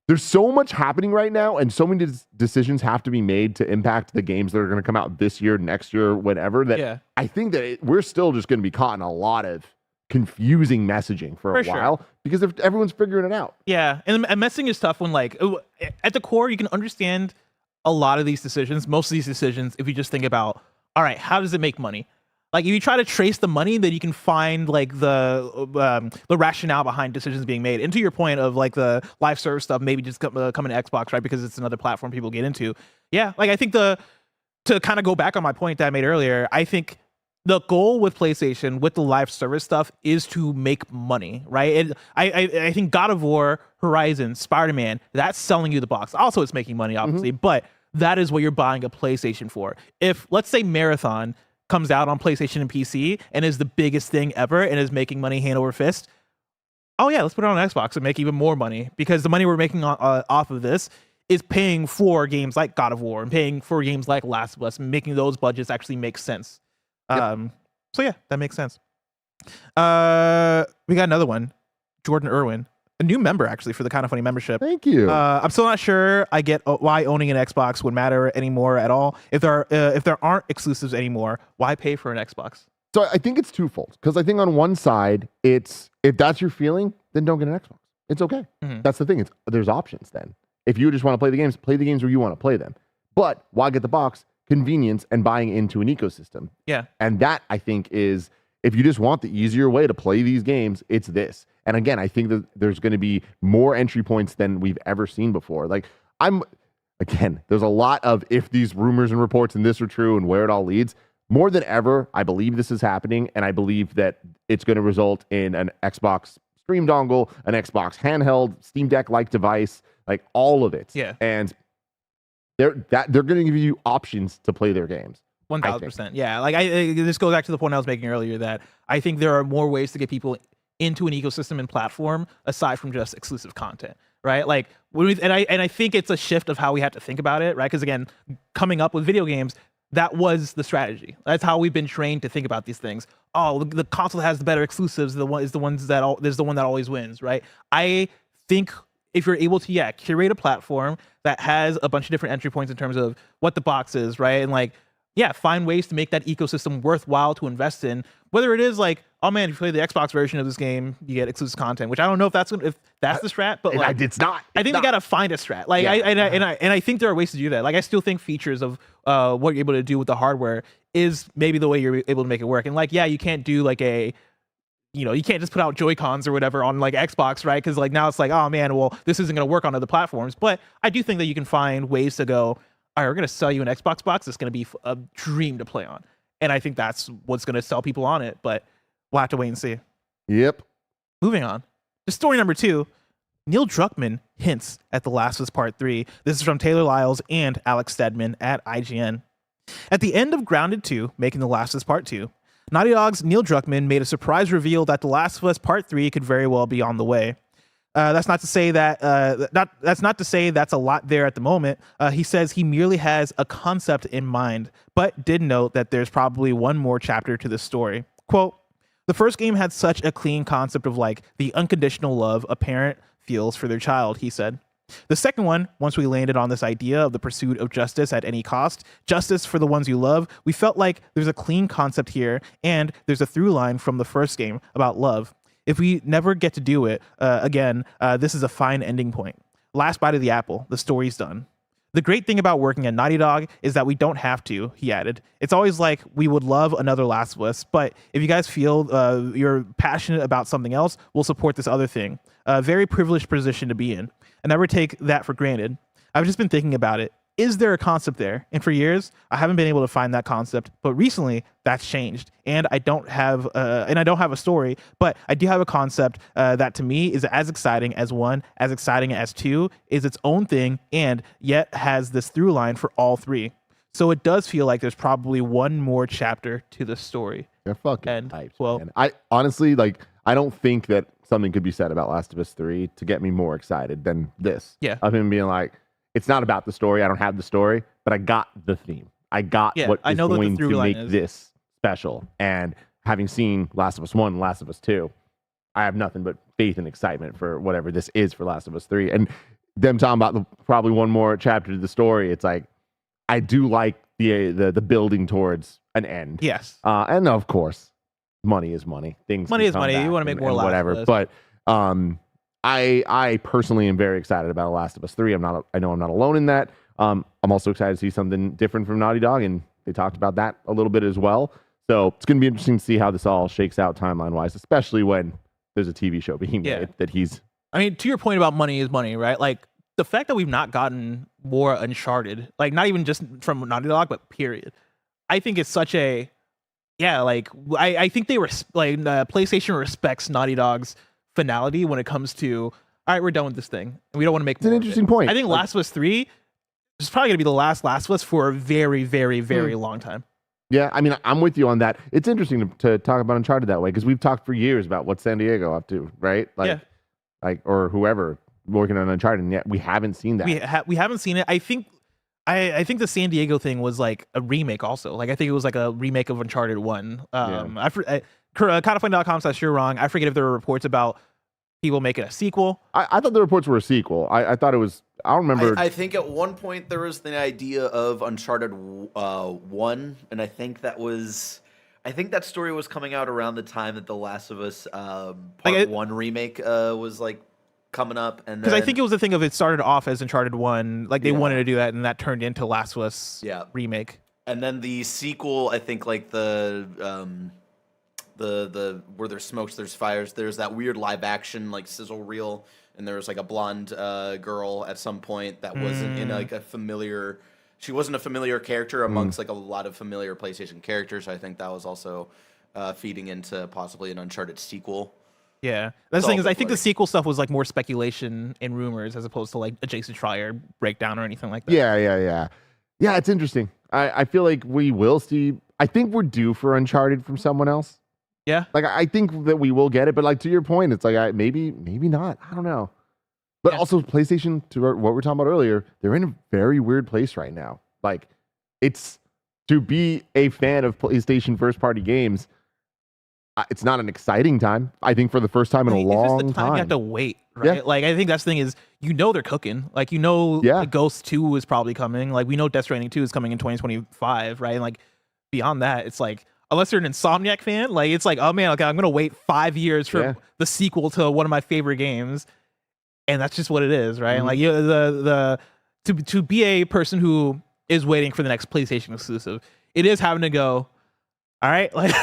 there's so much happening right now, and so many decisions have to be made to impact the games that are going to come out this year, next year, whenever. That I think that we're still just going to be caught in a lot of confusing messaging for a while because everyone's figuring it out. Yeah, and messaging is tough when, like, at the core, you can understand a lot of these decisions, most of these decisions, if you just think about, all right, how does it make money? Like, if you try to trace the money, then you can find like the rationale behind decisions being made. And to your point of like the live service stuff, maybe just coming to Xbox, right? Because it's another platform people get into. Yeah, like I think to kind of go back on my point that I made earlier, I think the goal with PlayStation, with the live service stuff, is to make money, right? And I think God of War, Horizon, Spider-Man, that's selling you the box. Also, it's making money, obviously, but that is what you're buying a PlayStation for. If, let's say, Marathon comes out on PlayStation and PC and is the biggest thing ever and is making money hand over fist, oh yeah, let's put it on Xbox and make even more money, because the money we're making off of this is paying for games like God of War and paying for games like Last of Us, and making those budgets actually make sense. Yep. So yeah, that makes sense. We got another one. Jordan Irwin, a new member actually for the Kind of Funny membership. Thank you. I'm still not sure I get why owning an Xbox would matter anymore at all. If there aren't exclusives anymore, why pay for an Xbox? So I think it's twofold, because I think on one side, it's if that's your feeling, then don't get an Xbox. It's okay. That's the thing. There's options then. If you just want to play the games where you want to play them. But why get the box? Convenience and buying into an ecosystem. Yeah. And that, I think, is if you just want the easier way to play these games, it's this. And again, I think that there's going to be more entry points than we've ever seen before. Like, there's a lot of if these rumors and reports and this are true and where it all leads. More than ever, I believe this is happening, and I believe that it's going to result in an Xbox Stream dongle, an Xbox handheld, Steam Deck-like device, like all of it. Yeah. And they're going to give you options to play their games. 1,000%. Yeah. Like this goes back to the point I was making earlier that I think there are more ways to get people into an ecosystem and platform aside from just exclusive content, right? Like, I think it's a shift of how we have to think about it, right? Because again, coming up with video games, that was the strategy. That's how we've been trained to think about these things. Oh, the console has the better exclusives. There's the one that always wins, right? I think if you're able to, curate a platform that has a bunch of different entry points in terms of what the box is, right? And like, find ways to make that ecosystem worthwhile to invest in. Whether it is like, oh man, if you play the Xbox version of this game, you get exclusive content, which I don't know if that's the strat, but like, it's not. I think they gotta find a strat. Like, I think there are ways to do that. Like, I still think features of what you're able to do with the hardware is maybe the way you're able to make it work. And like, you can't do like you can't just put out Joy-Cons or whatever on like Xbox, right? Because like now it's like, oh man, well, this isn't gonna work on other platforms. But I do think that you can find ways to go, all right, we're going to sell you an Xbox box. It's going to be a dream to play on. And I think that's what's going to sell people on it. But we'll have to wait and see. Yep. Moving on. To story number 2. Neil Druckmann hints at The Last of Us Part 3. This is from Taylor Lyles and Alex Stedman at IGN. At the end of Grounded 2, making The Last of Us Part 2, Naughty Dog's Neil Druckmann made a surprise reveal that The Last of Us Part 3 could very well be on the way. That's not to say that's a lot there at the moment. He says he merely has a concept in mind, but did note that there's probably one more chapter to this story. Quote, the first game had such a clean concept of like the unconditional love a parent feels for their child, he said. The second one, once we landed on this idea of the pursuit of justice at any cost, justice for the ones you love, we felt like there's a clean concept here, and there's a through line from the first game about love. If we never get to do it again, this is a fine ending point. Last bite of the apple, the story's done. The great thing about working at Naughty Dog is that we don't have to, he added. It's always like we would love another Last of Us, but if you guys feel you're passionate about something else, we'll support this other thing. A very privileged position to be in. I never take that for granted. I've just been thinking about it. Is there a concept there? And for years, I haven't been able to find that concept. But recently, that's changed, and I don't have a story. But I do have a concept that to me is as exciting as 1, as exciting as 2, is its own thing, and yet has this through line for all 3. So it does feel like there's probably one more chapter to the story. They're fucking And, hyped, well- man. I honestly I don't think that something could be said about Last of Us 3 to get me more excited than this. Yeah. Of him being like, it's not about the story. I don't have the story, but I got the theme. I got what I is know that the going through to line make is. this special. And having seen Last of Us 1 and Last of Us 2, I have nothing but faith and excitement for whatever this is for Last of Us 3. And them talking about probably one more chapter to the story, it's like, I do like the building towards an end. Yes. And of course, money is money. Money is money. You want to make more Last whatever. of Us. But I personally am very excited about Last of Us 3. I know I'm not alone in that. I'm also excited to see something different from Naughty Dog, and they talked about that a little bit as well. So it's going to be interesting to see how this all shakes out timeline-wise, especially when there's a TV show being made that he's... I mean, to your point about money is money, right? Like, the fact that we've not gotten more Uncharted, like, not even just from Naughty Dog, but period. I think it's such a... Yeah, like, I think PlayStation respects Naughty Dog's finality when it comes to, all right, we're done with this thing, and we don't want to make It's an interesting point. I think Last of Us 3 is probably going to be the last of Us for a very, very, very long time. Yeah, I mean, I'm with you on that. It's interesting to talk about Uncharted that way, because we've talked for years about what San Diego up to, right? Or whoever working on Uncharted, and yet we haven't seen that. We haven't seen it. I think the San Diego thing was like a remake also. Like, I think it was like a remake of Uncharted 1. Kindafunny.com/you're wrong. I forget if there were reports about people making a sequel. I thought the reports were a sequel. I thought it was. I don't remember. I think at one point there was the idea of Uncharted 1, and I think that story was coming out around the time that The Last of Us Part 1 remake was like coming up. And because I think it was the thing of it started off as Uncharted 1, like they wanted to do that, and that turned into Last of Us remake. And then the sequel, I think like the where there's smokes, there's fires. There's that weird live action like sizzle reel, and there was like a blonde girl at some point that wasn't in like a familiar. She wasn't a familiar character amongst like a lot of familiar PlayStation characters. So I think that was also feeding into possibly an Uncharted sequel. Yeah, that's the thing is I think the sequel stuff was like more speculation and rumors as opposed to like a Jason Schreier breakdown or anything like that. Yeah. It's interesting. I feel like we will see. I think we're due for Uncharted from someone else. Yeah, like I think that we will get it, but like to your point, it's like maybe not. I don't know. But also PlayStation, to what we were talking about earlier, they're in a very weird place right now. Like it's to be a fan of PlayStation first party games. It's not an exciting time. I think for the first time in a long it's just the time. You have to wait, right? Yeah. Like I think that's the thing is they're cooking. Like Ghost 2 is probably coming. Like we know Death Stranding 2 is coming in 2025, right? And like beyond that, it's like unless you're an Insomniac fan, like it's like, oh man, okay, I'm gonna wait 5 years for the sequel to one of my favorite games, and that's just what it is, right? And like to be a person who is waiting for the next PlayStation exclusive, it is having to go. All right, like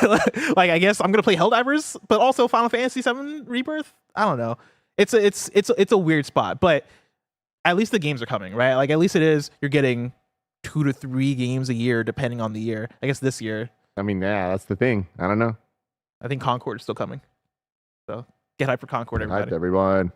I guess I'm gonna play Helldivers, but also Final Fantasy VII Rebirth. I don't know. It's a weird spot, but at least the games are coming, right? Like at least you're getting 2 to 3 games a year, depending on the year. I guess this year. I mean, yeah, that's the thing. I don't know. I think Concord is still coming, so get hyped for Concord, everybody. Hyped, everyone.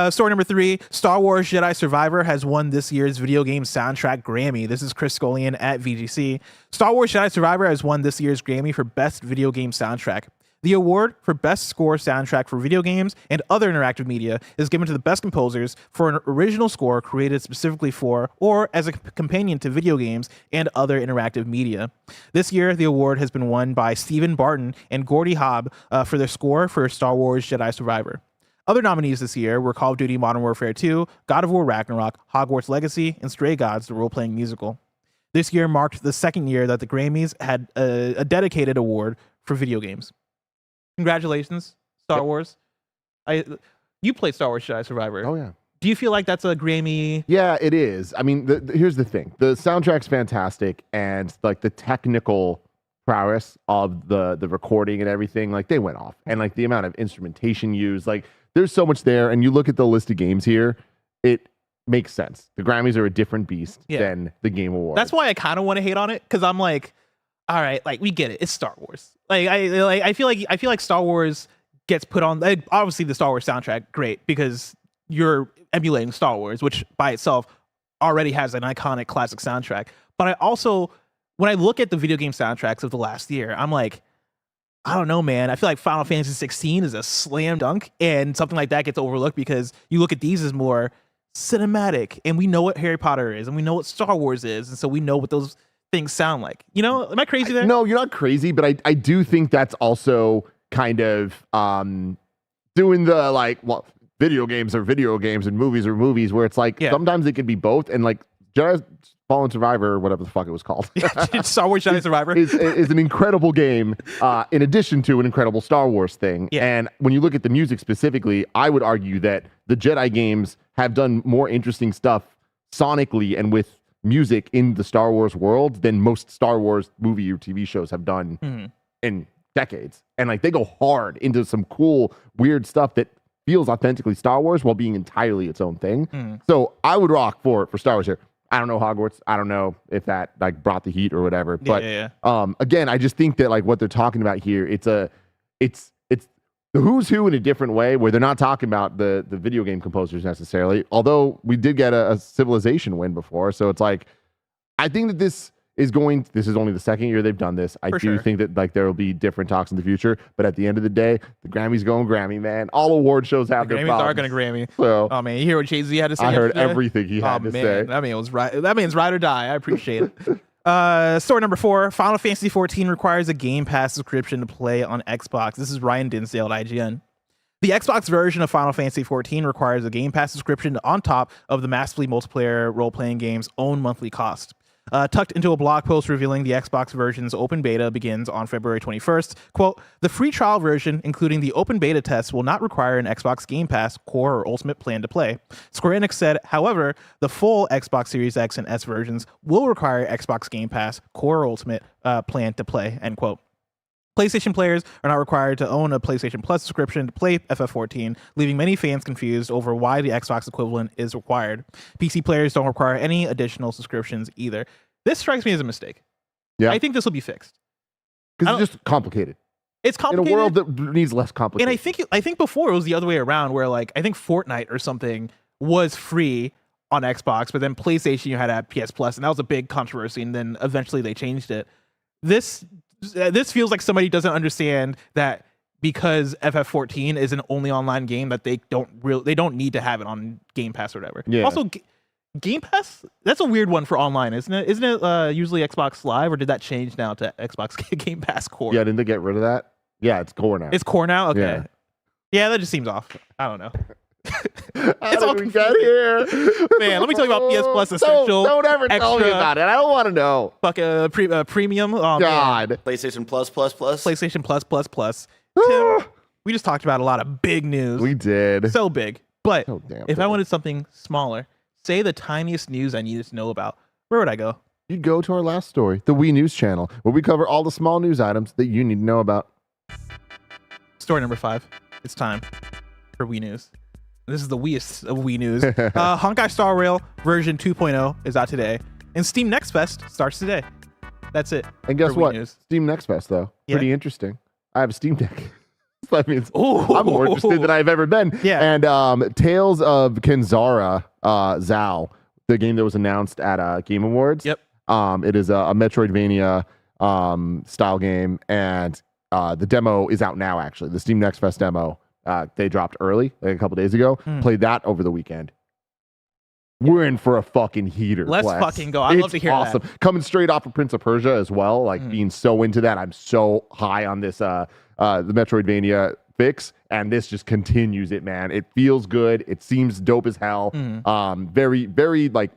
Story number 3, Star Wars Jedi Survivor has won this year's video game soundtrack Grammy. This is Chris Scullion at VGC. Star Wars Jedi Survivor has won this year's Grammy for Best Video Game Soundtrack. The award for Best Score Soundtrack for Video Games and Other Interactive Media is given to the best composers for an original score created specifically for or as a companion to video games and other interactive media. This year, the award has been won by Stephen Barton and Gordy Hobb for their score for Star Wars Jedi Survivor. Other nominees this year were Call of Duty Modern Warfare 2, God of War Ragnarok, Hogwarts Legacy, and Stray Gods, the role-playing musical. This year marked the second year that the Grammys had a dedicated award for video games. Congratulations, Star Wars. You played Star Wars Jedi Survivor. Oh, yeah. Do you feel like that's a Grammy? Yeah, it is. I mean, here's the thing. The soundtrack's fantastic, and like the technical prowess of the recording and everything, like they went off. And like the amount of instrumentation used, like there's so much there. And you look at the list of games here, it makes sense. The Grammys are a different beast than the Game Awards. That's why I kind of want to hate on it, because I'm like, all right, like we get it. It's Star Wars. I feel like Star Wars gets put on. Obviously, the Star Wars soundtrack, great, because you're emulating Star Wars, which by itself already has an iconic classic soundtrack. But I also, when I look at the video game soundtracks of the last year, I'm like, I don't know, man. I feel like Final Fantasy 16 is a slam dunk, and something like that gets overlooked because you look at these as more cinematic, and we know what Harry Potter is, and we know what Star Wars is, and so we know what those things sound like. You know, am I crazy there? No, you're not crazy, but I do think that's also kind of doing the like, well, video games are video games and movies are movies, where it's like sometimes it could be both, and like Jedi Fallen Survivor, or whatever the fuck it was called. Star Wars Jedi Survivor is an incredible game, in addition to an incredible Star Wars thing. Yeah. And when you look at the music specifically, I would argue that the Jedi games have done more interesting stuff sonically and with music in the Star Wars world than most Star Wars movie or TV shows have done in decades. And like they go hard into some cool, weird stuff that feels authentically Star Wars while being entirely its own thing. So I would rock for Star Wars here. I don't know Hogwarts. I don't know if that like brought the heat or whatever. But again, I just think that like what they're talking about here, it's the who's who in a different way, where they're not talking about the video game composers necessarily. Although we did get a Civilization win before, so it's like I think that this is only the second year they've done this. I do think that like there will be different talks in the future, but at the end of the day, the Grammys going Grammy, man. All award shows have their problems. Grammys are going to Grammy. So, oh man, you hear what Jay-Z had to say? I heard everything he had to say. That man's right or die. I appreciate it. Story number 4, Final Fantasy 14 requires a Game Pass subscription to play on Xbox. This is Ryan Dinsdale at IGN. The Xbox version of Final Fantasy 14 requires a Game Pass subscription on top of the massively multiplayer role-playing game's own monthly cost. Tucked into a blog post revealing the Xbox version's open beta begins on February 21st. Quote, the free trial version, including the open beta test, will not require an Xbox Game Pass Core or Ultimate plan to play. Square Enix said, however, the full Xbox Series X and S versions will require Xbox Game Pass Core or Ultimate plan to play, end quote. PlayStation players are not required to own a PlayStation Plus subscription to play FF14, leaving many fans confused over why the Xbox equivalent is required. PC players don't require any additional subscriptions either. This strikes me as a mistake. Yeah. I think this will be fixed. Because it's just complicated. It's complicated. In a world that needs less complicated. And I think before it was the other way around, where like I think Fortnite or something was free on Xbox, but then PlayStation you had at PS Plus, and that was a big controversy, and then eventually they changed it. This feels like somebody doesn't understand that because FF14 is an only online game that they don't need to have it on Game Pass or whatever. Yeah. Also, Game Pass, that's a weird one for online, isn't it? Isn't it usually Xbox Live, or did that change now to Xbox Game Pass Core? Yeah, didn't they get rid of that? Yeah, it's Core now. It's Core now? Okay. Yeah, that just seems off. I don't know. It's all we got here. Man, let me tell you about PS Plus Essential. Don't ever tell me about it. I don't want to know. Fuck premium. Oh, God. Man. PlayStation Plus Plus Plus. PlayStation Plus Plus Plus. Tim, we just talked about a lot of big news. We did. So big. But So damn if big. I wanted something smaller, say the tiniest news I needed to know about, where would I go? You'd go to our last story, the Wii News channel, where we cover all the small news items that you need to know about. Story number 5. It's time for Wii News. This is the Wiiest of Wii News. Honkai Star Rail version 2.0 is out today, and Steam Next Fest starts today. That's it. And guess for Wii what? News. Steam Next Fest, though. Yeah. Pretty interesting. I have a Steam Deck. That means Ooh. I'm more interested than I've ever been. Yeah. And Tales of Kenzara Zao, the game that was announced at Game Awards. Yep. It is a Metroidvania style game, and the demo is out now, actually. The Steam Next Fest demo. They dropped early, like a couple days ago. Played that over the weekend. We're in for a fucking heater. Let's Wes. fucking go. I'd love to hear awesome. that. Coming straight off of Prince of Persia as well, like being so into that. I'm so high on this the Metroidvania fix, and this just continues it, man. It feels good. It seems dope as hell. Very, very like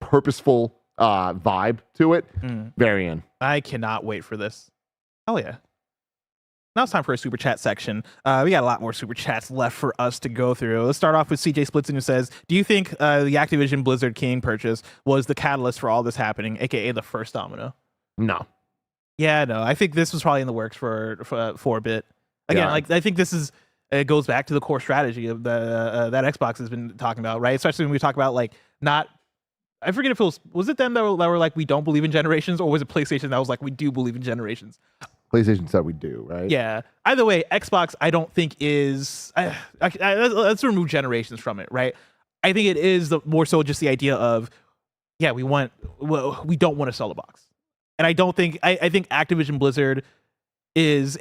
purposeful vibe to it. Very in. I cannot wait for this. Hell yeah. Now it's time for a super chat section. We got a lot more super chats left for us to go through. Let's start off with CJ Splitson, who says, do you think the Activision Blizzard King purchase was the catalyst for all this happening, aka the first domino? No. Yeah, no. I think this was probably in the works for a bit. Again, like I think this is it goes back to the core strategy of the that Xbox has been talking about, right? Especially when we talk about like not. I forget if it was it them that were like we don't believe in generations, or was it PlayStation that was like we do believe in generations? PlayStation said we do, right? Yeah. Either way, Xbox I don't think is. Let's remove generations from it, right? I think it is more so just the idea of, yeah, we don't want to sell the box, and I don't think I think Activision Blizzard is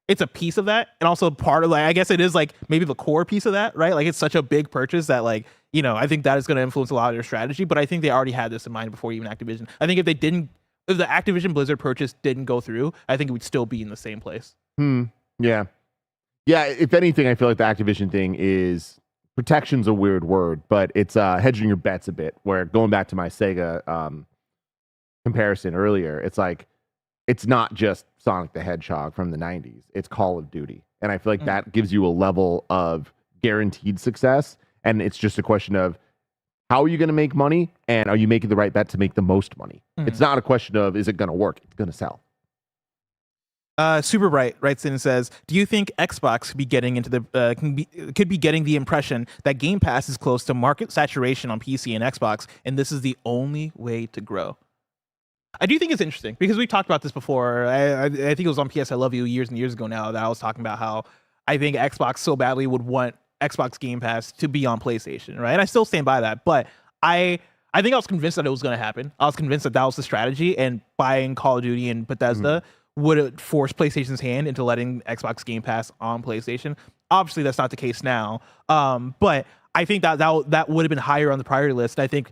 it's a piece of that, and also part of I guess it is like maybe the core piece of that, right? Like it's such a big purchase that I think that is going to influence a lot of their strategy, but I think they already had this in mind before even Activision. I think if the Activision Blizzard purchase didn't go through, I think it would still be in the same place. Yeah. Yeah, if anything, I feel like the Activision thing is protection's a weird word, but it's hedging your bets a bit, where going back to my Sega comparison earlier, it's like it's not just Sonic the Hedgehog from the 90s, it's Call of Duty. And I feel like that gives you a level of guaranteed success, and it's just a question of how are you going to make money, and are you making the right bet to make the most money? It's not a question of is it going to work, it's going to sell. Super Bright writes in and says, do you think Xbox could be getting into could be getting the impression that Game Pass is close to market saturation on PC and Xbox, and this is the only way to grow? I do think it's interesting because we've talked about this before. I think it was on PS I Love You years and years ago now that I was talking about how I think Xbox so badly would want Xbox Game Pass to be on PlayStation, right? And I still stand by that, but I think I was convinced that it was going to happen. I was convinced that was the strategy, and buying Call of Duty and Bethesda would force PlayStation's hand into letting Xbox Game Pass on PlayStation. Obviously, that's not the case now, but I think that would have been higher on the priority list. I think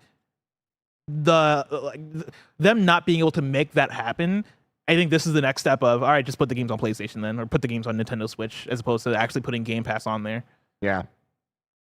them not being able to make that happen. I think this is the next step of, all right, just put the games on PlayStation then, or put the games on Nintendo Switch, as opposed to actually putting Game Pass on there. Yeah.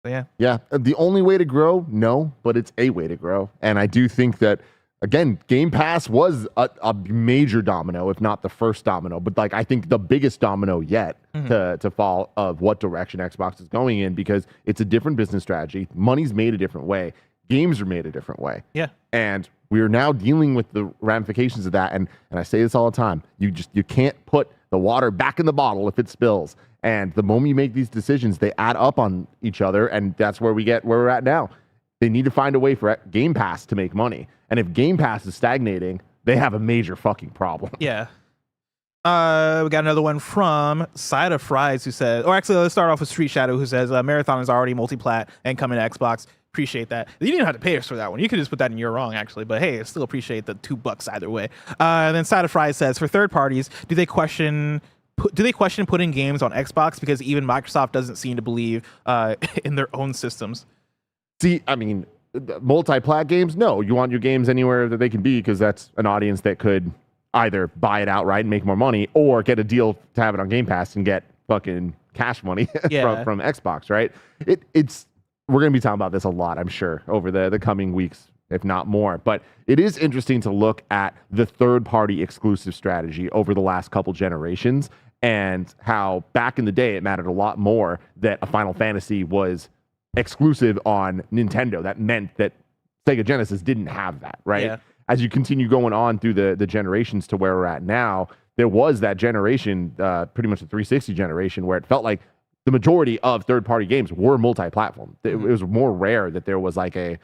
So, yeah. Yeah. The only way to grow? No, but it's a way to grow. And I do think that, again, Game Pass was a major domino, if not the first domino, but like I think the biggest domino yet to fall of what direction Xbox is going in, because it's a different business strategy. Money's made a different way. Games are made a different way. Yeah. And we are now dealing with the ramifications of that. And I say this all the time. You can't put the water back in the bottle if it spills. And the moment you make these decisions, they add up on each other. And that's where we're at now. They need to find a way for Game Pass to make money. And if Game Pass is stagnating, they have a major fucking problem. Yeah. We got another one from Side of Fries who says, or actually, let's start off with Street Shadow, who says, Marathon is already multi-plat and coming to Xbox. Appreciate that. You didn't have to pay us for that one. You could just put that in You're Wrong, actually. But hey, I still appreciate the $2 either way. And then Side of Fries says, for third parties, do they question putting games on Xbox because even Microsoft doesn't seem to believe in their own systems? See, I mean, multi-plat games, no. You want your games anywhere that they can be, because that's an audience that could either buy it outright and make more money, or get a deal to have it on Game Pass and get fucking cash money from Xbox, right? We're going to be talking about this a lot, I'm sure, over the coming weeks, if not more. But it is interesting to look at the third-party exclusive strategy over the last couple generations, and how back in the day it mattered a lot more that a Final Fantasy was exclusive on Nintendo. That meant that Sega Genesis didn't have that, right? Yeah. As you continue going on through the generations to where we're at now, there was that generation, pretty much the 360 generation, where it felt like the majority of third-party games were multi-platform. It was more rare that there was like Final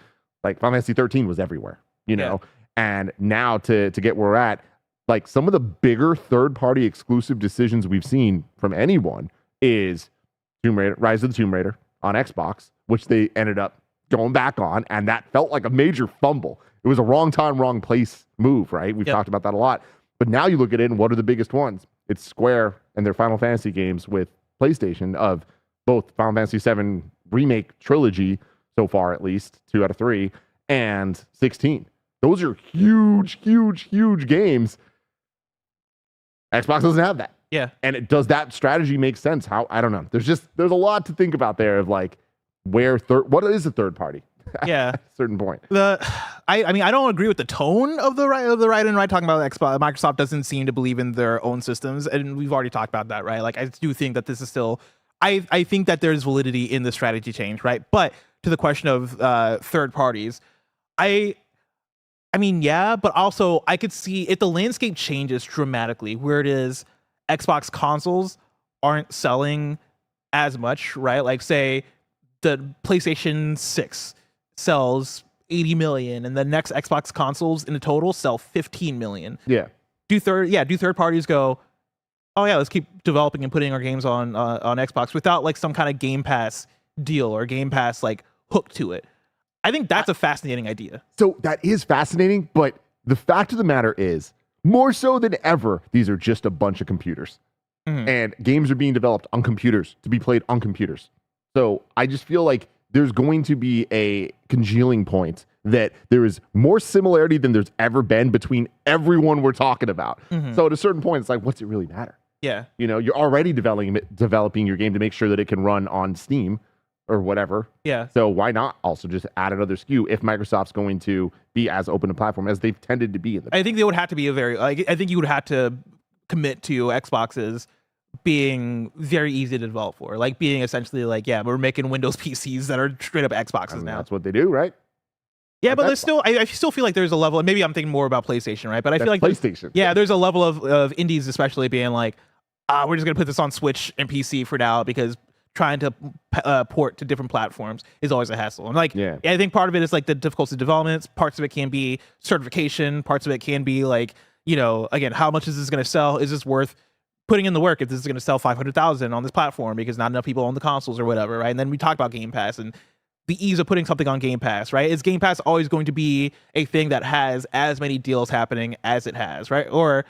Fantasy 13 was everywhere, you know? And now to get where we're at, like some of the bigger third-party exclusive decisions we've seen from anyone is Rise of the Tomb Raider on Xbox, which they ended up going back on, and that felt like a major fumble. It was a wrong time, wrong place move, right? We've talked about that a lot. But now you look at it, and what are the biggest ones? It's Square and their Final Fantasy games with PlayStation, of both Final Fantasy VII Remake trilogy so far, at least 2 out of 3, and 16. Those are huge, huge, huge games. Xbox doesn't have that. Yeah. And does that strategy make sense? I don't know. There's a lot to think about there of like what is a third party? Yeah. At a certain point. I mean, I don't agree with the tone of the right and right talking about Xbox. Microsoft doesn't seem to believe in their own systems, and we've already talked about that, right? Like, I do think that this is still, I think that there's validity in the strategy change, right? But to the question of third parties, I mean, yeah, but also I could see if the landscape changes dramatically, where it is Xbox consoles aren't selling as much, right? Like, say the PlayStation 6 sells 80 million, and the next Xbox consoles in the total sell 15 million. Yeah. Do third parties go, oh yeah, let's keep developing and putting our games on Xbox without like some kind of Game Pass deal or Game Pass like hook to it? I think that's a fascinating idea. So that is fascinating, but the fact of the matter is, more so than ever, these are just a bunch of computers. And games are being developed on computers to be played on computers. So I just feel like there's going to be a congealing point that there is more similarity than there's ever been between everyone we're talking about. So at a certain point, it's like, what's it really matter? Yeah. You know, you're already developing your game to make sure that it can run on Steam or whatever. Yeah. So why not also just add another SKU if Microsoft's going to be as open a platform as they've tended to be in the I think they would have to be I think you would have to commit to Xboxes being very easy to develop for, like being essentially like, yeah, we're making Windows PCs that are straight up Xboxes now. That's what they do, right? Yeah, but there's still, I still feel like there's a level, and maybe I'm thinking more about PlayStation, right? But I feel like PlayStation. Yeah, there's a level of indies especially being like, we're just gonna put this on Switch and PC for now because trying to port to different platforms is always a hassle. And like, I think part of it is like the difficulty of development. Parts of it can be certification. Parts of it can be like, you know, again, how much is this going to sell? Is this worth putting in the work if this is going to sell 500,000 on this platform because not enough people own the consoles or whatever, right? And then we talk about Game Pass and the ease of putting something on Game Pass, right? Is Game Pass always going to be a thing that has as many deals happening as it has, right? Or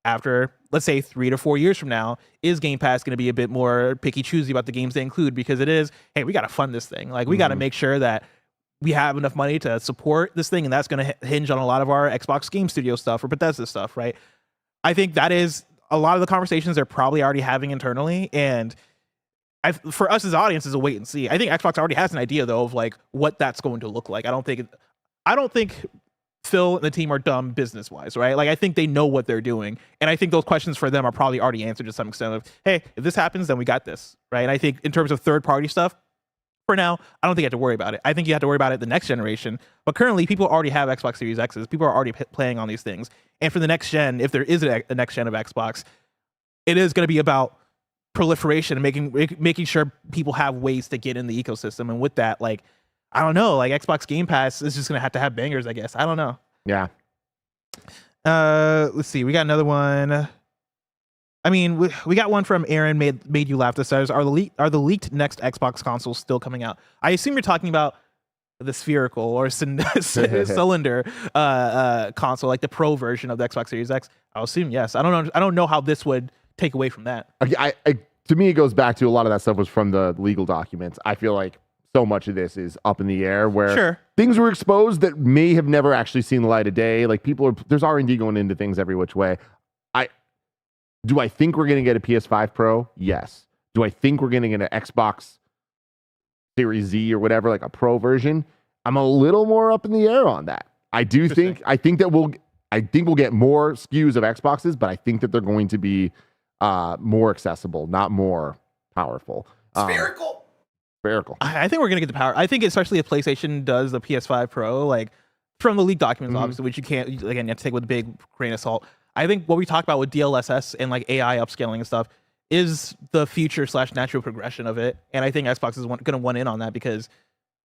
after, let's say, 3 to 4 years from now, is Game Pass going to be a bit more picky choosy about the games they include because it is, hey, we got to fund this thing. Like, we got to make sure that we have enough money to support this thing, and that's going to hinge on a lot of our Xbox Game Studio stuff or Bethesda stuff, right? I think that is a lot of the conversations they're probably already having internally, and for us as audience is a wait and see. I think Xbox already has an idea though of like what that's going to look like. I don't think Phil and the team are dumb business wise, right? Like I think they know what they're doing, and I think those questions for them are probably already answered to some extent. Of hey, if this happens, then we got this, right? And I think in terms of third party stuff, for now, I don't think you have to worry about it. I think you have to worry about it the next generation. But currently, people already have Xbox Series X's. People are already playing on these things. And for the next gen, if there is a next gen of Xbox, it is going to be about proliferation and making sure people have ways to get in the ecosystem. And with that, like, I don't know, like Xbox Game Pass is just going to have bangers, I guess. I don't know. Yeah. Let's see. We got another one. I mean, we got one from Aaron. Made you laugh. That says, are the leaked next Xbox consoles still coming out? I assume you're talking about the spherical or cylinder console, like the Pro version of the Xbox Series X. I'll assume yes. I don't know how this would take away from that. To me, it goes back to a lot of that stuff was from the legal documents. I feel like so much of this is up in the air where things were exposed that may have never actually seen the light of day. Like there's R&D going into things every which way. Do I think we're going to get a PS5 Pro? Yes. Do I think we're going to get an Xbox Series Z or whatever, like a Pro version? I'm a little more up in the air on that. I think we'll get more SKUs of Xboxes, but I think that they're going to be more accessible, not more powerful. Spherical. I think we're going to get the power. I think especially if PlayStation does the PS5 Pro, like from the leaked documents, obviously, which you can't, again, you have to take with a big grain of salt. I think what we talked about with DLSS and like AI upscaling and stuff is the future / natural progression of it. And I think Xbox is going to want in on that, because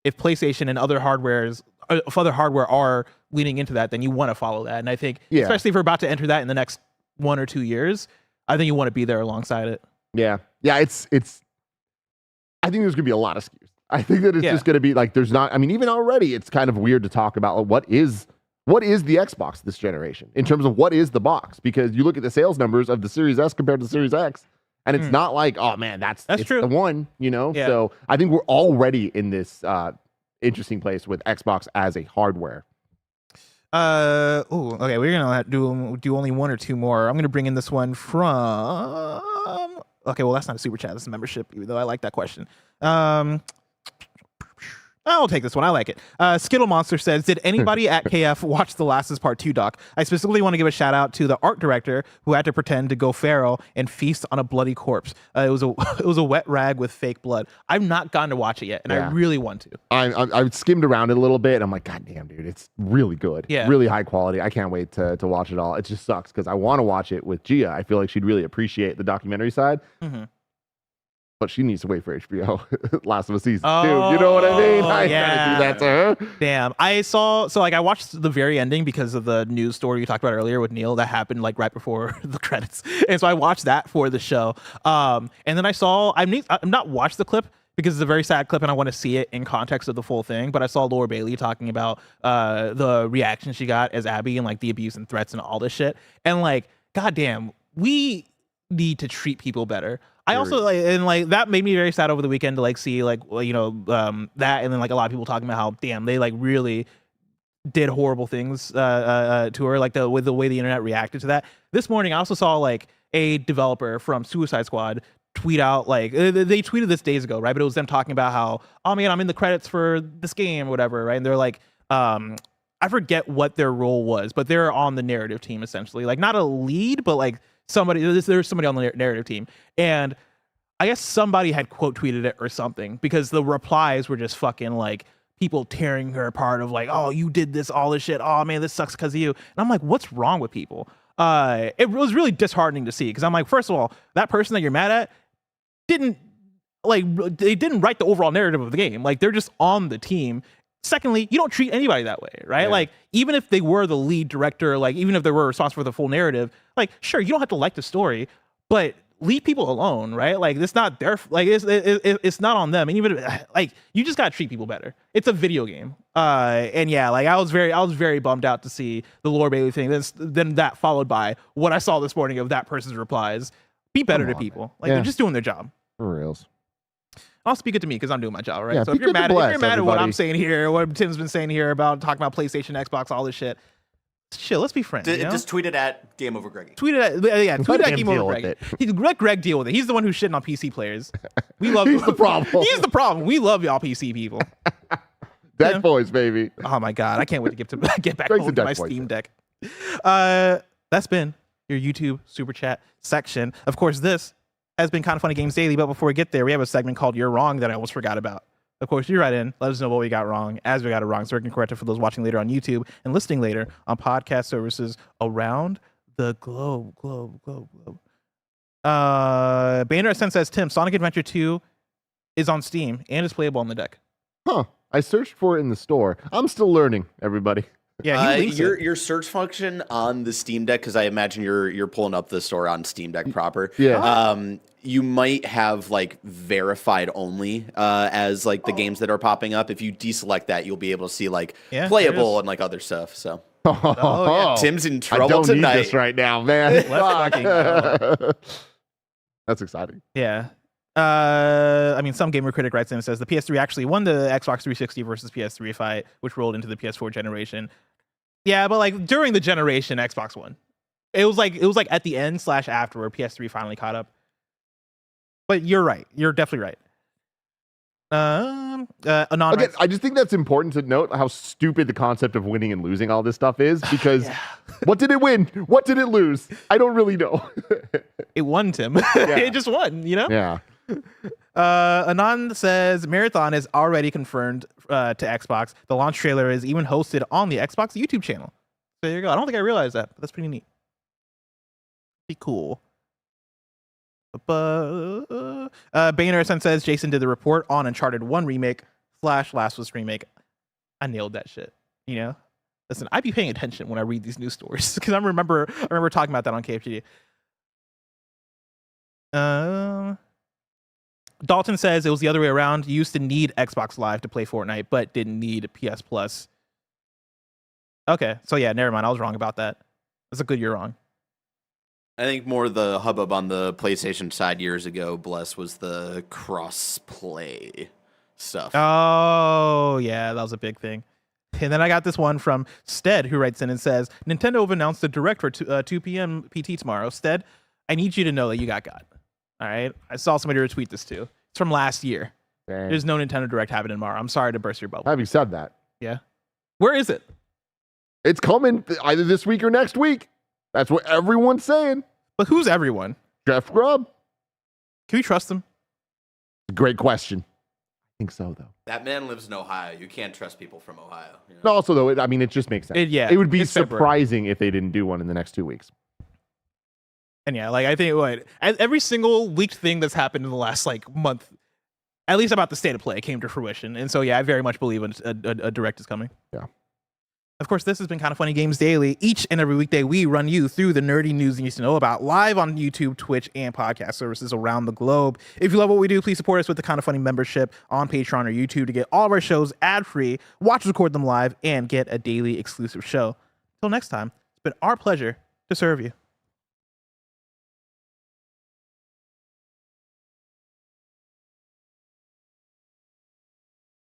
if PlayStation and other hardware are leaning into that, then you want to follow that. And I think, especially if we're about to enter that in the next 1 or 2 years, I think you want to be there alongside it. Yeah. It's. I think there's going to be a lot of SKUs. I think that it's just going to be like there's not. I mean, even already, it's kind of weird to talk about what is the Xbox this generation in terms of what is the box, because you look at the sales numbers of the Series S compared to the Series X, and it's not like, oh man, that's true. The one, Yeah. So I think we're already in this interesting place with Xbox as a hardware. Okay, we're gonna do only 1 or 2 more. I'm gonna bring in this one from. Okay, well that's not a super chat. That's a membership, even though I like that question. I'll take this one. I like it. Skittle Monster says, did anybody at KF watch The Last is Part 2 doc? I specifically want to give a shout out to the art director who had to pretend to go feral and feast on a bloody corpse. It was a wet rag with fake blood. I've not gotten to watch it yet, and I really want to. I skimmed around it a little bit, and I'm like, God damn, dude, it's really good. Yeah. Really high quality. I can't wait to watch it all. It just sucks because I want to watch it with Gia. I feel like she'd really appreciate the documentary side. Mm-hmm. But she needs to wait for HBO Last of Us season 2. You know what I mean? I gotta do that to her. Damn. I watched the very ending because of the news story you talked about earlier with Neil that happened like right before the credits. And so I watched that for the show. And then I'm not watched the clip because it's a very sad clip and I want to see it in context of the full thing. But I saw Laura Bailey talking about the reaction she got as Abby and like the abuse and threats and all this shit. And like, goddamn, we need to treat people better. I also that made me very sad over the weekend to like see like that, and then like a lot of people talking about how damn they like really did horrible things to her, like the way the internet reacted to that. This morning I also saw like a developer from Suicide Squad tweet out, like they tweeted this days ago, right? But it was them talking about how, oh man, I'm in the credits for this game or whatever, right? And they're like, I forget what their role was, but they're on the narrative team essentially, like not a lead, but like there's somebody on the narrative team. And I guess somebody had quote tweeted it or something, because the replies were just fucking like people tearing her apart of like, oh, you did this, all this shit. Oh man, this sucks because of you. And I'm like, what's wrong with people? It was really disheartening to see, because I'm like, first of all, that person that you're mad at didn't write the overall narrative of the game. Like they're just on the team. Secondly, you don't treat anybody that way, right? Yeah. Like, even if they were the lead director, like, even if they were responsible for the full narrative, like, sure, you don't have to like the story, but leave people alone, right? Like, it's not their, like, it's not on them. And even, like, you just gotta treat people better. It's a video game. And yeah, like, I was very bummed out to see the Laura Bailey thing. Then that followed by what I saw this morning of that person's replies. Be better to people. Like, they're just doing their job. For reals. Also, be good to me because I'm doing my job, right? Yeah, so be if you're good to mad, if Bless, you're mad at what I'm everybody. saying here, what Tim's been saying here about talking about PlayStation, Xbox, all this shit, chill. Let's be friends. You know? Just tweet it at Game Over Greggy. Tweet it at, yeah, tweet Let at him Game Over deal with Greg. it. Let Greg deal with it. He's the one who's shitting on PC players. We love He's the problem. He's the problem. We love y'all PC people. Deck Yeah. boys, baby. Oh my god, I can't wait to get back Greg's home a to my Deck boy Steam fan. Deck. That's been your YouTube Super Chat section. Of course, this has been Kind of Funny Games Daily, but before we get there, we have a segment called You're Wrong that I almost forgot about. Of course, you write in, let us know what we got wrong, as we got it wrong, so we can correct it for those watching later on YouTube and listening later on podcast services around the globe. Banner Ascent says, Tim, Sonic Adventure 2 is on Steam and is playable on the deck. Huh. I searched for it in the store. I'm still learning, everybody. Yeah, he links it. your search function on the Steam Deck, because I imagine you're pulling up the store on Steam Deck proper. Yeah. You might have like verified only as like the games that are popping up. If you deselect that, you'll be able to see like Yeah, there playable is. and like other stuff. So Oh, yeah. Tim's in I trouble don't tonight. need this right now, man. Let's fucking go. That's exciting. Yeah. I mean, some gamer critic writes in and says the PS3 actually won the Xbox 360 versus PS3 fight, which rolled into the PS4 generation. Yeah, but like during the generation, Xbox won. It was like at the end / after where PS3 finally caught up. But you're right. You're definitely right. Anon Again, writes- I just think that's important to note how stupid the concept of winning and losing all this stuff is, because what did it win? What did it lose? I don't really know. it won, Tim. It just won, you know? Yeah. Anon says Marathon is already confirmed to Xbox. The launch trailer is even hosted on the Xbox YouTube channel. So there you go. I don't think I realized that, but that's pretty neat. Be cool. Boehner says Jason did the report on Uncharted 1 remake / Last of Us remake. I nailed that shit. You know? Listen, I be paying attention when I read these news stories because I remember talking about that on KFG. Dalton says it was the other way around. You used to need Xbox Live to play Fortnite, but didn't need PS Plus. Okay, so yeah, never mind. I was wrong about that. That's a good you're wrong. I think more the hubbub on the PlayStation side years ago, Bless, was the cross-play stuff. Oh, yeah, that was a big thing. And then I got this one from Stead, who writes in and says, Nintendo have announced a direct for 2 p.m. PT tomorrow. Stead, I need you to know that you got. All right? I saw somebody retweet this too. It's from last year. Dang. There's no Nintendo Direct happening tomorrow. I'm sorry to burst your bubble. Having said that, Yeah. Where is it? it's coming either this week or next week. That's what everyone's saying. But who's everyone? Jeff Grubb. Can we trust them? Great question. I think so, though. That man lives in Ohio. You can't trust people from Ohio. You know? And also, though, it just makes sense. It It would be it's February. surprising if they didn't do one in the next 2 weeks. And yeah, like I think every single leaked thing that's happened in the last like month, at least about the state of play, came to fruition. And so yeah, I very much believe a direct is coming. Yeah. Of course, this has been Kind of Funny Games Daily. Each and every weekday, we run you through the nerdy news you need to know about live on YouTube, Twitch, and podcast services around the globe. If you love what we do, please support us with the Kind of Funny membership on Patreon or YouTube to get all of our shows ad-free, watch us record them live, and get a daily exclusive show. Till next time, it's been our pleasure to serve you.